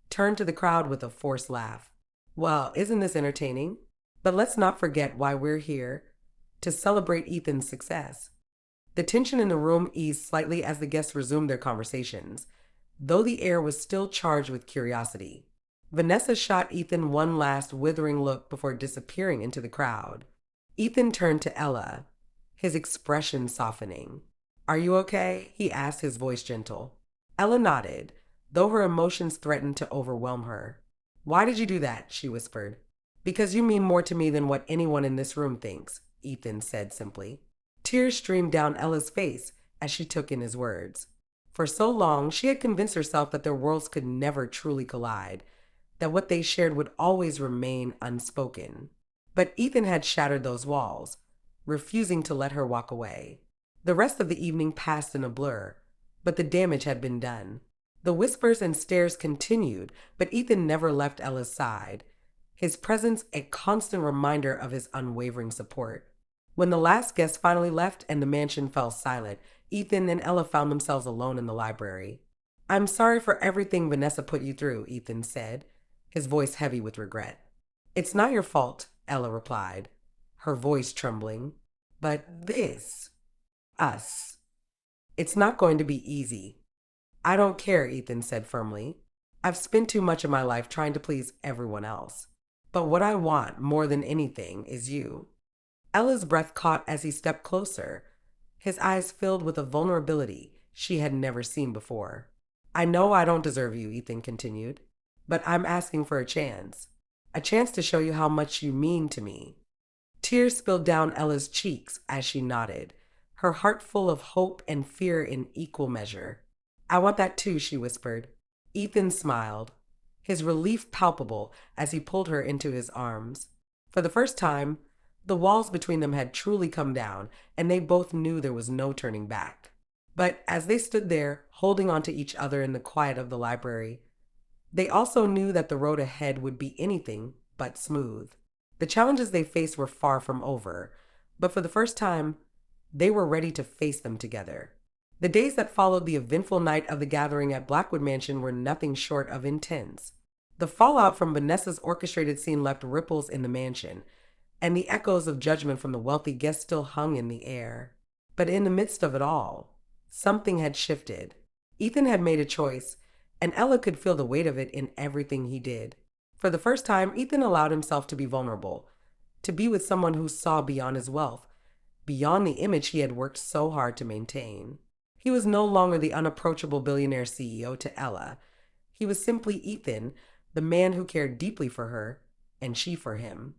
turned to the crowd with a forced laugh. Well, isn't this entertaining? But let's not forget why we're here, to celebrate Ethan's success. The tension in the room eased slightly as the guests resumed their conversations, though the air was still charged with curiosity. Vanessa shot Ethan one last withering look before disappearing into the crowd. Ethan turned to Ella, his expression softening. Are you okay? He asked, his voice gentle. Ella nodded, though her emotions threatened to overwhelm her. Why did you do that? She whispered. Because you mean more to me than what anyone in this room thinks, Ethan said simply. Tears streamed down Ella's face as she took in his words. For so long, she had convinced herself that their worlds could never truly collide, that what they shared would always remain unspoken. But Ethan had shattered those walls, refusing to let her walk away. The rest of the evening passed in a blur, but the damage had been done. The whispers and stares continued, but Ethan never left Ella's side, his presence a constant reminder of his unwavering support. When the last guest finally left and the mansion fell silent, Ethan and Ella found themselves alone in the library. "I'm sorry for everything Vanessa put you through," Ethan said, his voice heavy with regret. "It's not your fault," Ella replied, her voice trembling. "But us, it's not going to be easy." "I don't care," Ethan said firmly. "I've spent too much of my life trying to please everyone else. But what I want more than anything is you." Ella's breath caught as he stepped closer, his eyes filled with a vulnerability she had never seen before. "I know I don't deserve you," Ethan continued, "but I'm asking for a chance. A chance to show you how much you mean to me." Tears spilled down Ella's cheeks as she nodded, her heart full of hope and fear in equal measure. "I want that too," she whispered. Ethan smiled, his relief palpable as he pulled her into his arms. For the first time, the walls between them had truly come down, and they both knew there was no turning back. But as they stood there, holding on to each other in the quiet of the library, they also knew that the road ahead would be anything but smooth. The challenges they faced were far from over, but for the first time, they were ready to face them together. The days that followed the eventful night of the gathering at Blackwood Mansion were nothing short of intense. The fallout from Vanessa's orchestrated scene left ripples in the mansion, and the echoes of judgment from the wealthy guests still hung in the air. But in the midst of it all, something had shifted. Ethan had made a choice, and Ella could feel the weight of it in everything he did. For the first time, Ethan allowed himself to be vulnerable, to be with someone who saw beyond his wealth, beyond the image he had worked so hard to maintain. He was no longer the unapproachable billionaire CEO to Ella. He was simply Ethan, the man who cared deeply for her, and she for him.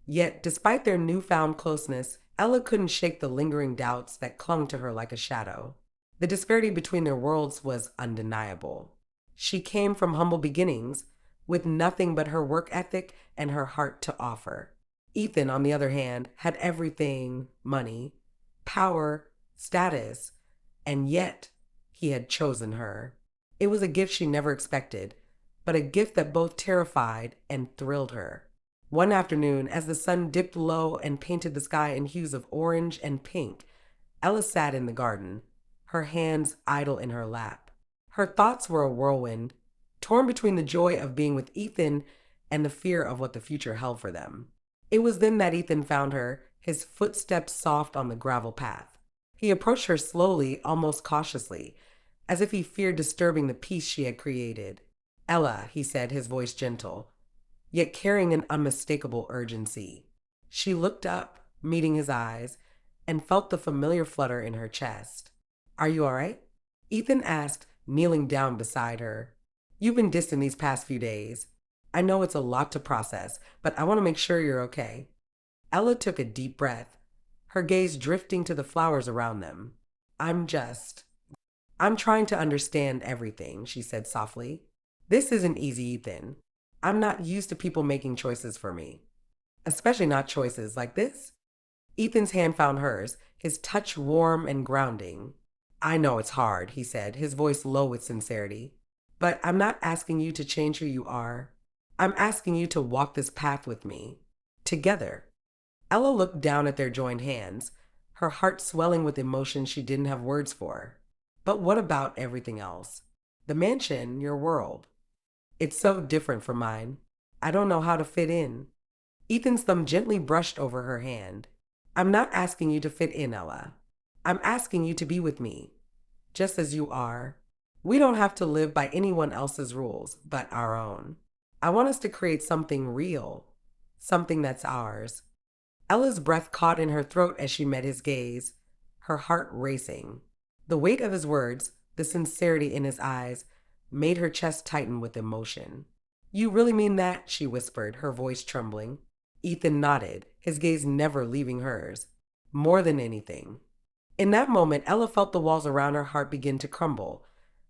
Yet, despite their newfound closeness, Ella couldn't shake the lingering doubts that clung to her like a shadow. The disparity between their worlds was undeniable. She came from humble beginnings, with nothing but her work ethic and her heart to offer. Ethan, on the other hand, had everything: money, power, status, and yet he had chosen her. It was a gift she never expected, but a gift that both terrified and thrilled her. One afternoon, as the sun dipped low and painted the sky in hues of orange and pink, Ella sat in the garden, her hands idle in her lap. Her thoughts were a whirlwind, torn between the joy of being with Ethan and the fear of what the future held for them. It was then that Ethan found her, his footsteps soft on the gravel path. He approached her slowly, almost cautiously, as if he feared disturbing the peace she had created. "Ella," he said, his voice gentle, yet carrying an unmistakable urgency. She looked up, meeting his eyes, and felt the familiar flutter in her chest. "Are you all right?" Ethan asked, kneeling down beside her. "You've been distant these past few days. I know it's a lot to process, but I want to make sure you're okay." Ella took a deep breath, her gaze drifting to the flowers around them. I'm trying to understand everything," she said softly. "This isn't easy, Ethan. I'm not used to people making choices for me, especially not choices like this." Ethan's hand found hers, his touch warm and grounding. "I know it's hard," he said, his voice low with sincerity. "But I'm not asking you to change who you are. I'm asking you to walk this path with me, together." Ella looked down at their joined hands, her heart swelling with emotion she didn't have words for. "But what about everything else? The mansion, your world. It's so different from mine. I don't know how to fit in." Ethan's thumb gently brushed over her hand. "I'm not asking you to fit in, Ella. I'm asking you to be with me, just as you are. We don't have to live by anyone else's rules, but our own. I want us to create something real, something that's ours." Ella's breath caught in her throat as she met his gaze, her heart racing. The weight of his words, the sincerity in his eyes, made her chest tighten with emotion. "You really mean that?" she whispered, her voice trembling. Ethan nodded, his gaze never leaving hers. "More than anything." In that moment, Ella felt the walls around her heart begin to crumble,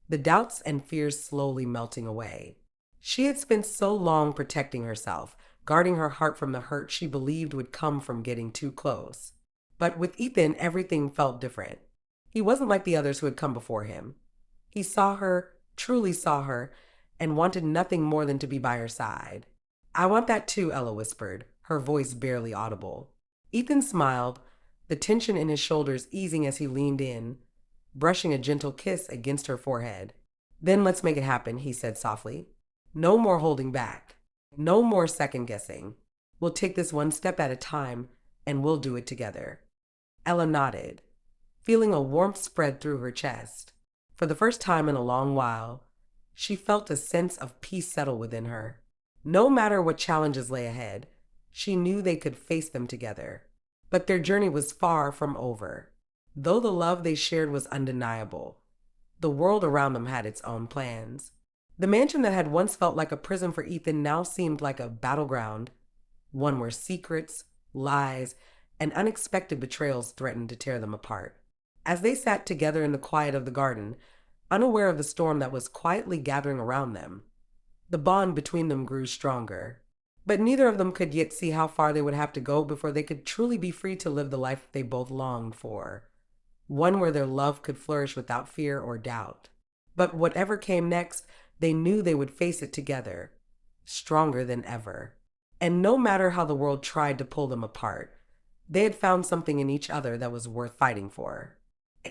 the doubts and fears slowly melting away. She had spent so long protecting herself, guarding her heart from the hurt she believed would come from getting too close. But with Ethan, everything felt different. He wasn't like the others who had come before him. He saw her, truly saw her, and wanted nothing more than to be by her side. I want that too, Ella whispered, her voice barely audible. Ethan smiled, the tension in his shoulders easing as he leaned in, brushing a gentle kiss against her forehead. Then let's make it happen, he said softly. No more holding back. No more second guessing. We'll take this one step at a time, and we'll do it together. Ella nodded, feeling a warmth spread through her chest. For the first time in a long while, she felt a sense of peace settle within her. No matter what challenges lay ahead, she knew they could face them together. But their journey was far from over. Though the love they shared was undeniable, the world around them had its own plans. The mansion that had once felt like a prison for Ethan now seemed like a battleground, one where secrets, lies, and unexpected betrayals threatened to tear them apart. As they sat together in the quiet of the garden, unaware of the storm that was quietly gathering around them, the bond between them grew stronger. But neither of them could yet see how far they would have to go before they could truly be free to live the life they both longed for, one where their love could flourish without fear or doubt. But whatever came next, they knew they would face it together, stronger than ever. And no matter how the world tried to pull them apart, they had found something in each other that was worth fighting for.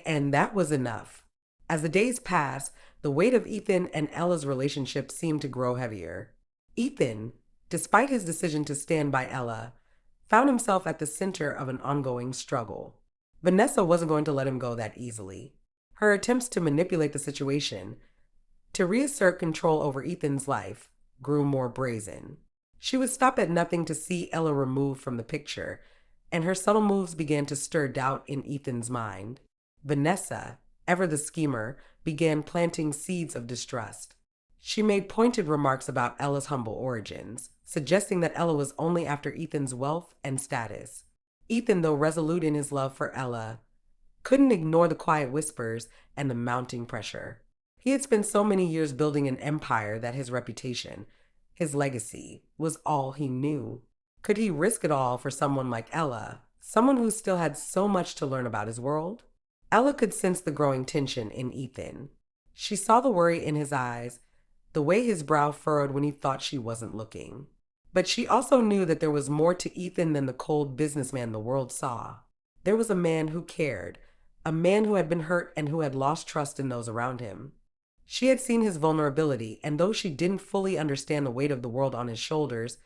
And that was enough. As the days passed, the weight of Ethan and Ella's relationship seemed to grow heavier. Ethan, despite his decision to stand by Ella, found himself at the center of an ongoing struggle. Vanessa wasn't going to let him go that easily. Her attempts to manipulate the situation, to reassert control over Ethan's life, grew more brazen. She would stop at nothing to see Ella removed from the picture, and her subtle moves began to stir doubt in Ethan's mind. Vanessa, ever the schemer, began planting seeds of distrust. She made pointed remarks about Ella's humble origins, suggesting that Ella was only after Ethan's wealth and status. Ethan, though resolute in his love for Ella, couldn't ignore the quiet whispers and the mounting pressure. He had spent so many years building an empire that his reputation, his legacy, was all he knew. Could he risk it all for someone like Ella, someone who still had so much to learn about his world? Ella could sense the growing tension in Ethan. She saw the worry in his eyes, the way his brow furrowed when he thought she wasn't looking. But she also knew that there was more to Ethan than the cold businessman the world saw. There was a man who cared, a man who had been hurt and who had lost trust in those around him. She had seen his vulnerability, and though she didn't fully understand the weight of the world on his shoulders,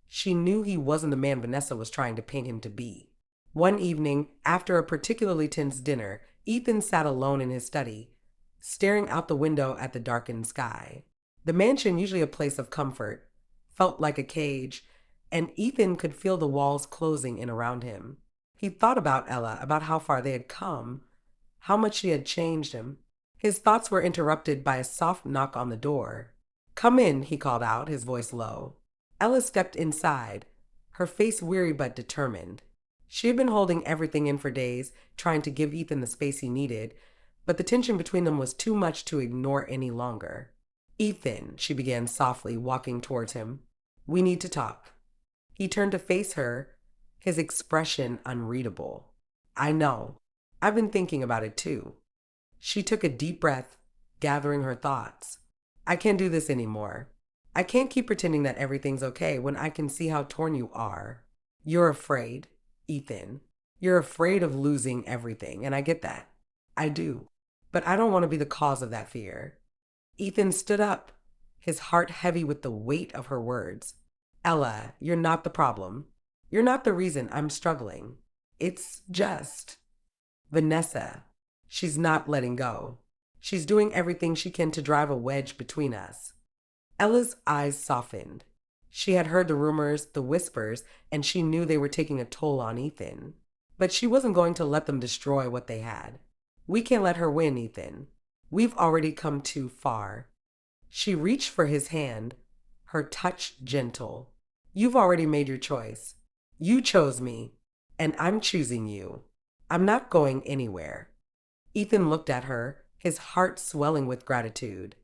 she knew he wasn't the man Vanessa was trying to paint him to be. One evening, after a particularly tense dinner, Ethan sat alone in his study, staring out the window at the darkened sky. The mansion, usually a place of comfort, felt like a cage, and Ethan could feel the walls closing in around him. He thought about Ella, about how far they had come, how much she had changed him. His thoughts were interrupted by a soft knock on the door. "Come in," he called out, his voice low. Ella stepped inside, her face weary but determined. She had been holding everything in for days, trying to give Ethan the space he needed, but the tension between them was too much to ignore any longer. "Ethan," she began softly, walking towards him, "we need to talk." He turned to face her, his expression unreadable. "I know. I've been thinking about it too." She took a deep breath, gathering her thoughts. "I can't do this anymore. I can't keep pretending that everything's okay when I can see how torn you are. You're afraid, Ethan. You're afraid of losing everything, and I get that. I do. But I don't want to be the cause of that fear." Ethan stood up, his heart heavy with the weight of her words. "Ella, you're not the problem. You're not the reason I'm struggling. It's just Vanessa. She's not letting go. She's doing everything she can to drive a wedge between us." Ella's eyes softened. She had heard the rumors, the whispers, and she knew they were taking a toll on Ethan. But she wasn't going to let them destroy what they had. "We can't let her win, Ethan. We've already come too far." She reached for his hand, her touch gentle. "You've already made your choice. You chose me, and I'm choosing you. I'm not going anywhere." Ethan looked at her, his heart swelling with gratitude.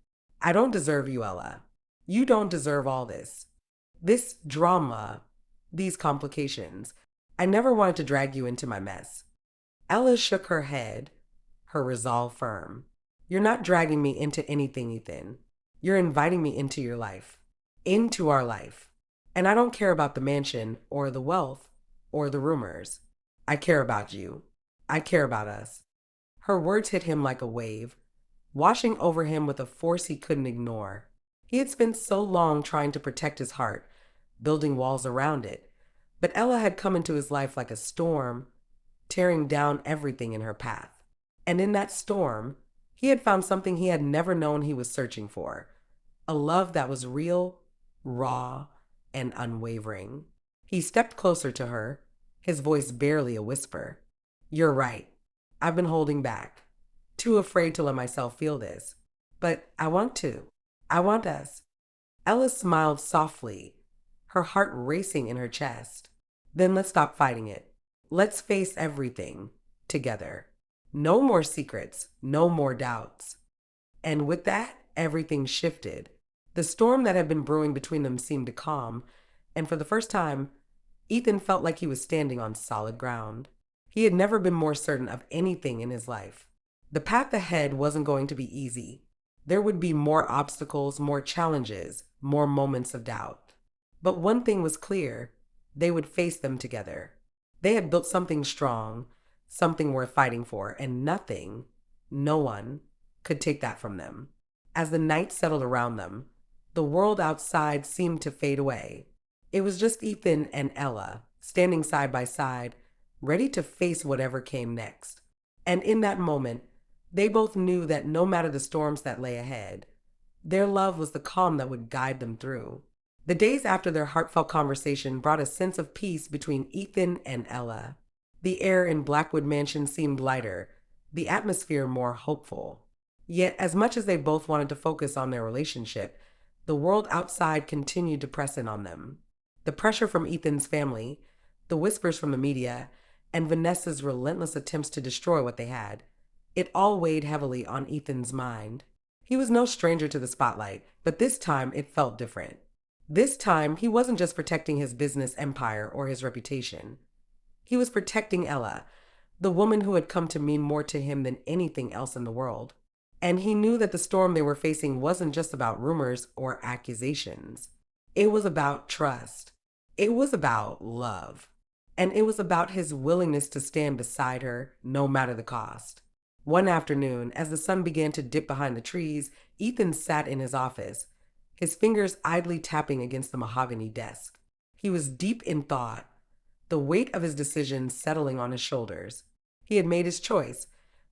"I don't deserve you, Ella. You don't deserve all this. This drama, these complications. I never wanted to drag you into my mess. Ella shook her head, her resolve firm. You're not dragging me into anything, Ethan. You're inviting me into your life, into our life. And I don't care about the mansion or the wealth or the rumors. I care about you. I care about us. Her words hit him like a wave, washing over him with a force he couldn't ignore. He had spent so long trying to protect his heart, building walls around it. But Ella had come into his life like a storm, tearing down everything in her path. And in that storm, he had found something he had never known he was searching for, a love that was real, raw, and unwavering. He stepped closer to her, his voice barely a whisper. You're right. I've been holding back, too afraid to let myself feel this. But I want to. I want us. Ella smiled softly, her heart racing in her chest. Then let's stop fighting it. Let's face everything together. No more secrets, no more doubts. And with that, everything shifted. The storm that had been brewing between them seemed to calm, and for the first time, Ethan felt like he was standing on solid ground. He had never been more certain of anything in his life. The path ahead wasn't going to be easy. There would be more obstacles, more challenges, more moments of doubt. But one thing was clear: they would face them together. They had built something strong, something worth fighting for, and nothing, no one, could take that from them. As the night settled around them, the world outside seemed to fade away. It was just Ethan and Ella, standing side by side, ready to face whatever came next. And in that moment, they both knew that no matter the storms that lay ahead, their love was the calm that would guide them through. The days after their heartfelt conversation brought a sense of peace between Ethan and Ella. The air in Blackwood Mansion seemed lighter, the atmosphere more hopeful. Yet, as much as they both wanted to focus on their relationship, the world outside continued to press in on them. The pressure from Ethan's family, the whispers from the media, and Vanessa's relentless attempts to destroy what they had. It all weighed heavily on Ethan's mind. He was no stranger to the spotlight, but this time it felt different. This time, he wasn't just protecting his business empire or his reputation. He was protecting Ella, the woman who had come to mean more to him than anything else in the world. And he knew that the storm they were facing wasn't just about rumors or accusations. It was about trust. It was about love. And it was about his willingness to stand beside her, no matter the cost. One afternoon, as the sun began to dip behind the trees, Ethan sat in his office, his fingers idly tapping against the mahogany desk. He was deep in thought, the weight of his decision settling on his shoulders. He had made his choice,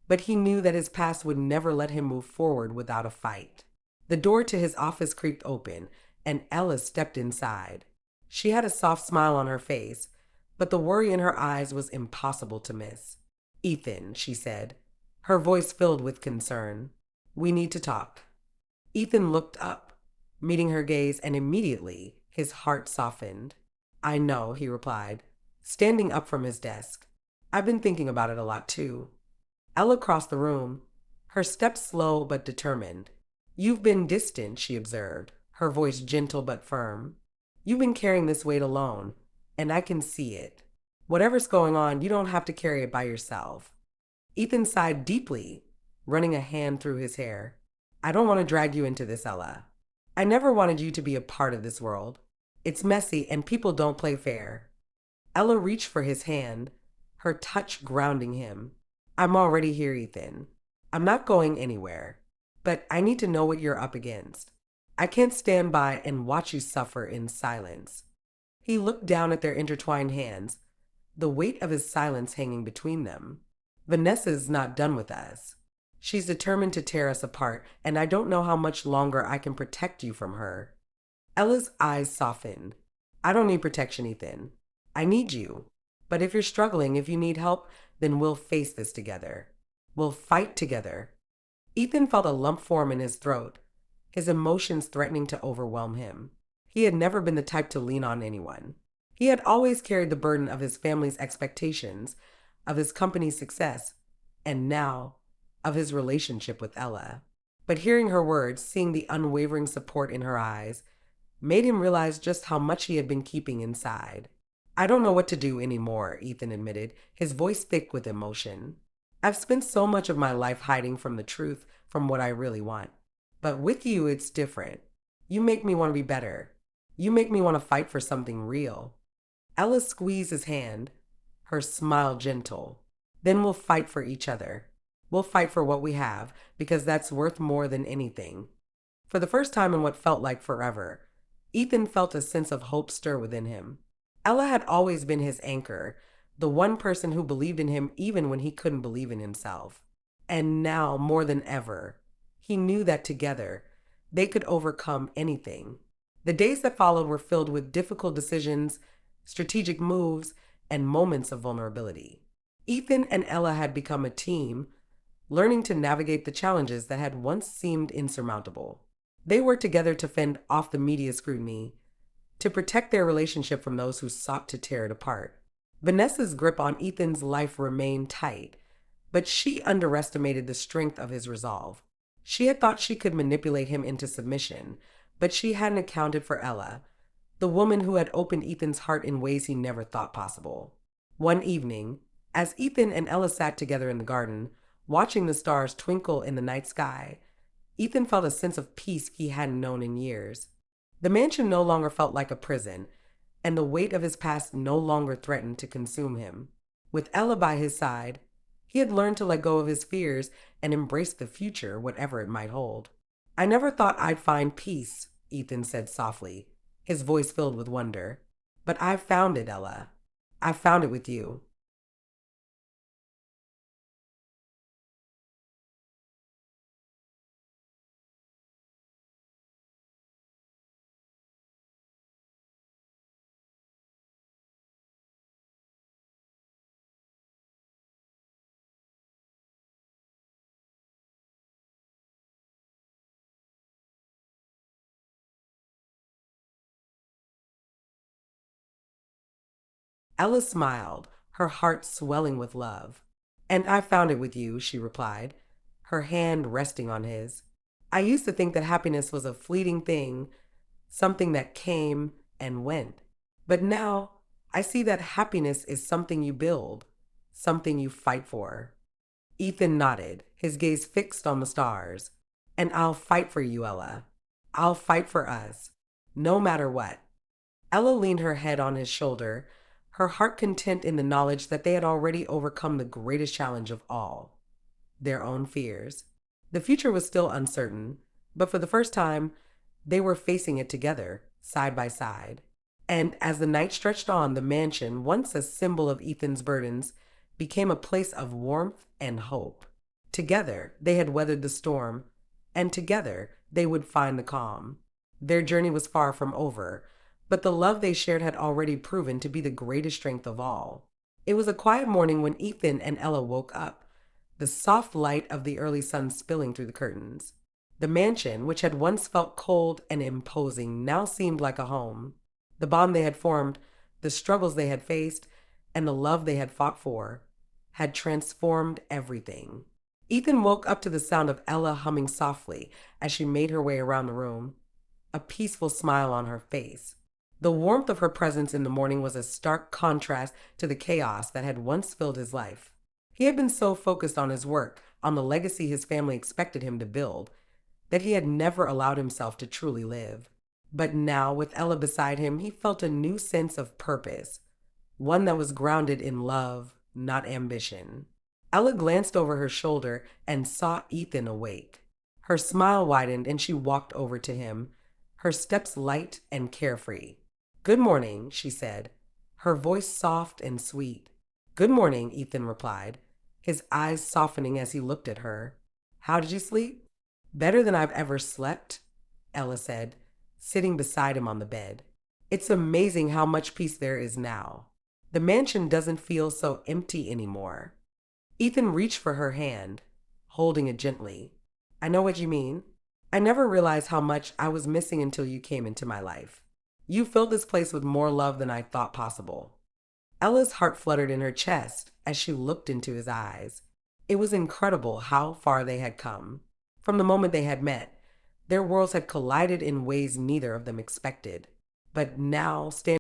but he knew that his past would never let him move forward without a fight. The door to his office creaked open, and Ella stepped inside. She had a soft smile on her face, but the worry in her eyes was impossible to miss. Ethan, she said, her voice filled with concern. We need to talk. Ethan looked up, meeting her gaze, and immediately his heart softened. I know, he replied, standing up from his desk. I've been thinking about it a lot too. Ella crossed the room, her steps slow but determined. You've been distant, she observed, her voice gentle but firm. You've been carrying this weight alone, and I can see it. Whatever's going on, you don't have to carry it by yourself. Ethan sighed deeply, running a hand through his hair. I don't want to drag you into this, Ella. I never wanted you to be a part of this world. It's messy and people don't play fair. Ella reached for his hand, her touch grounding him. I'm already here, Ethan. I'm not going anywhere, but I need to know what you're up against. I can't stand by and watch you suffer in silence. He looked down at their intertwined hands, the weight of his silence hanging between them. Vanessa's not done with us. She's determined to tear us apart, and I don't know how much longer I can protect you from her. Ella's eyes softened. I don't need protection, Ethan. I need you. But if you're struggling, if you need help, then we'll face this together. We'll fight together. Ethan felt a lump form in his throat, his emotions threatening to overwhelm him. He had never been the type to lean on anyone. He had always carried the burden of his family's expectations, of his company's success, and now of his relationship with Ella. But hearing her words, seeing the unwavering support in her eyes, made him realize just how much he had been keeping inside. I don't know what to do anymore, Ethan admitted, his voice thick with emotion. I've spent so much of my life hiding from the truth, from what I really want. But with you, it's different. You make me want to be better. You make me want to fight for something real. Ella squeezed his hand, her smile gentle. Then we'll fight for each other. We'll fight for what we have, because that's worth more than anything. For the first time in what felt like forever, Ethan felt a sense of hope stir within him. Ella had always been his anchor, the one person who believed in him even when he couldn't believe in himself. And now, more than ever, he knew that together, they could overcome anything. The days that followed were filled with difficult decisions, strategic moves, and moments of vulnerability. Ethan and Ella had become a team, learning to navigate the challenges that had once seemed insurmountable. They worked together to fend off the media scrutiny, to protect their relationship from those who sought to tear it apart. Vanessa's grip on Ethan's life remained tight, but she underestimated the strength of his resolve. She had thought she could manipulate him into submission, but she hadn't accounted for Ella, the woman who had opened Ethan's heart in ways he never thought possible. One evening, as Ethan and Ella sat together in the garden, watching the stars twinkle in the night sky, Ethan felt a sense of peace he hadn't known in years. The mansion no longer felt like a prison, and the weight of his past no longer threatened to consume him. With Ella by his side, he had learned to let go of his fears and embrace the future, whatever it might hold. I never thought I'd find peace, Ethan said softly, his voice filled with wonder. But I've found it, Ella. I've found it with you. Ella smiled, her heart swelling with love. And I found it with you, she replied, her hand resting on his. I used to think that happiness was a fleeting thing, something that came and went. But now I see that happiness is something you build, something you fight for. Ethan nodded, his gaze fixed on the stars. And I'll fight for you, Ella. I'll fight for us, no matter what. Ella leaned her head on his shoulder, her heart content in the knowledge that they had already overcome the greatest challenge of all, their own fears. The future was still uncertain, but for the first time, they were facing it together, side by side. And as the night stretched on, the mansion, once a symbol of Ethan's burdens, became a place of warmth and hope. Together, they had weathered the storm, and together, they would find the calm. Their journey was far from over, but the love they shared had already proven to be the greatest strength of all. It was a quiet morning when Ethan and Ella woke up, the soft light of the early sun spilling through the curtains. The mansion, which had once felt cold and imposing, now seemed like a home. The bond they had formed, the struggles they had faced, and the love they had fought for had transformed everything. Ethan woke up to the sound of Ella humming softly as she made her way around the room, a peaceful smile on her face. The warmth of her presence in the morning was a stark contrast to the chaos that had once filled his life. He had been so focused on his work, on the legacy his family expected him to build, that he had never allowed himself to truly live. But now, with Ella beside him, he felt a new sense of purpose, one that was grounded in love, not ambition. Ella glanced over her shoulder and saw Ethan awake. Her smile widened and she walked over to him, her steps light and carefree. Good morning, she said, her voice soft and sweet. Good morning, Ethan replied, his eyes softening as he looked at her. How did you sleep? Better than I've ever slept, Ella said, sitting beside him on the bed. It's amazing how much peace there is now. The mansion doesn't feel so empty anymore. Ethan reached for her hand, holding it gently. I know what you mean. I never realized how much I was missing until you came into my life. You filled this place with more love than I thought possible. Ella's heart fluttered in her chest as she looked into his eyes. It was incredible how far they had come. From the moment they had met, Their worlds had collided in ways neither of them expected. But now, standing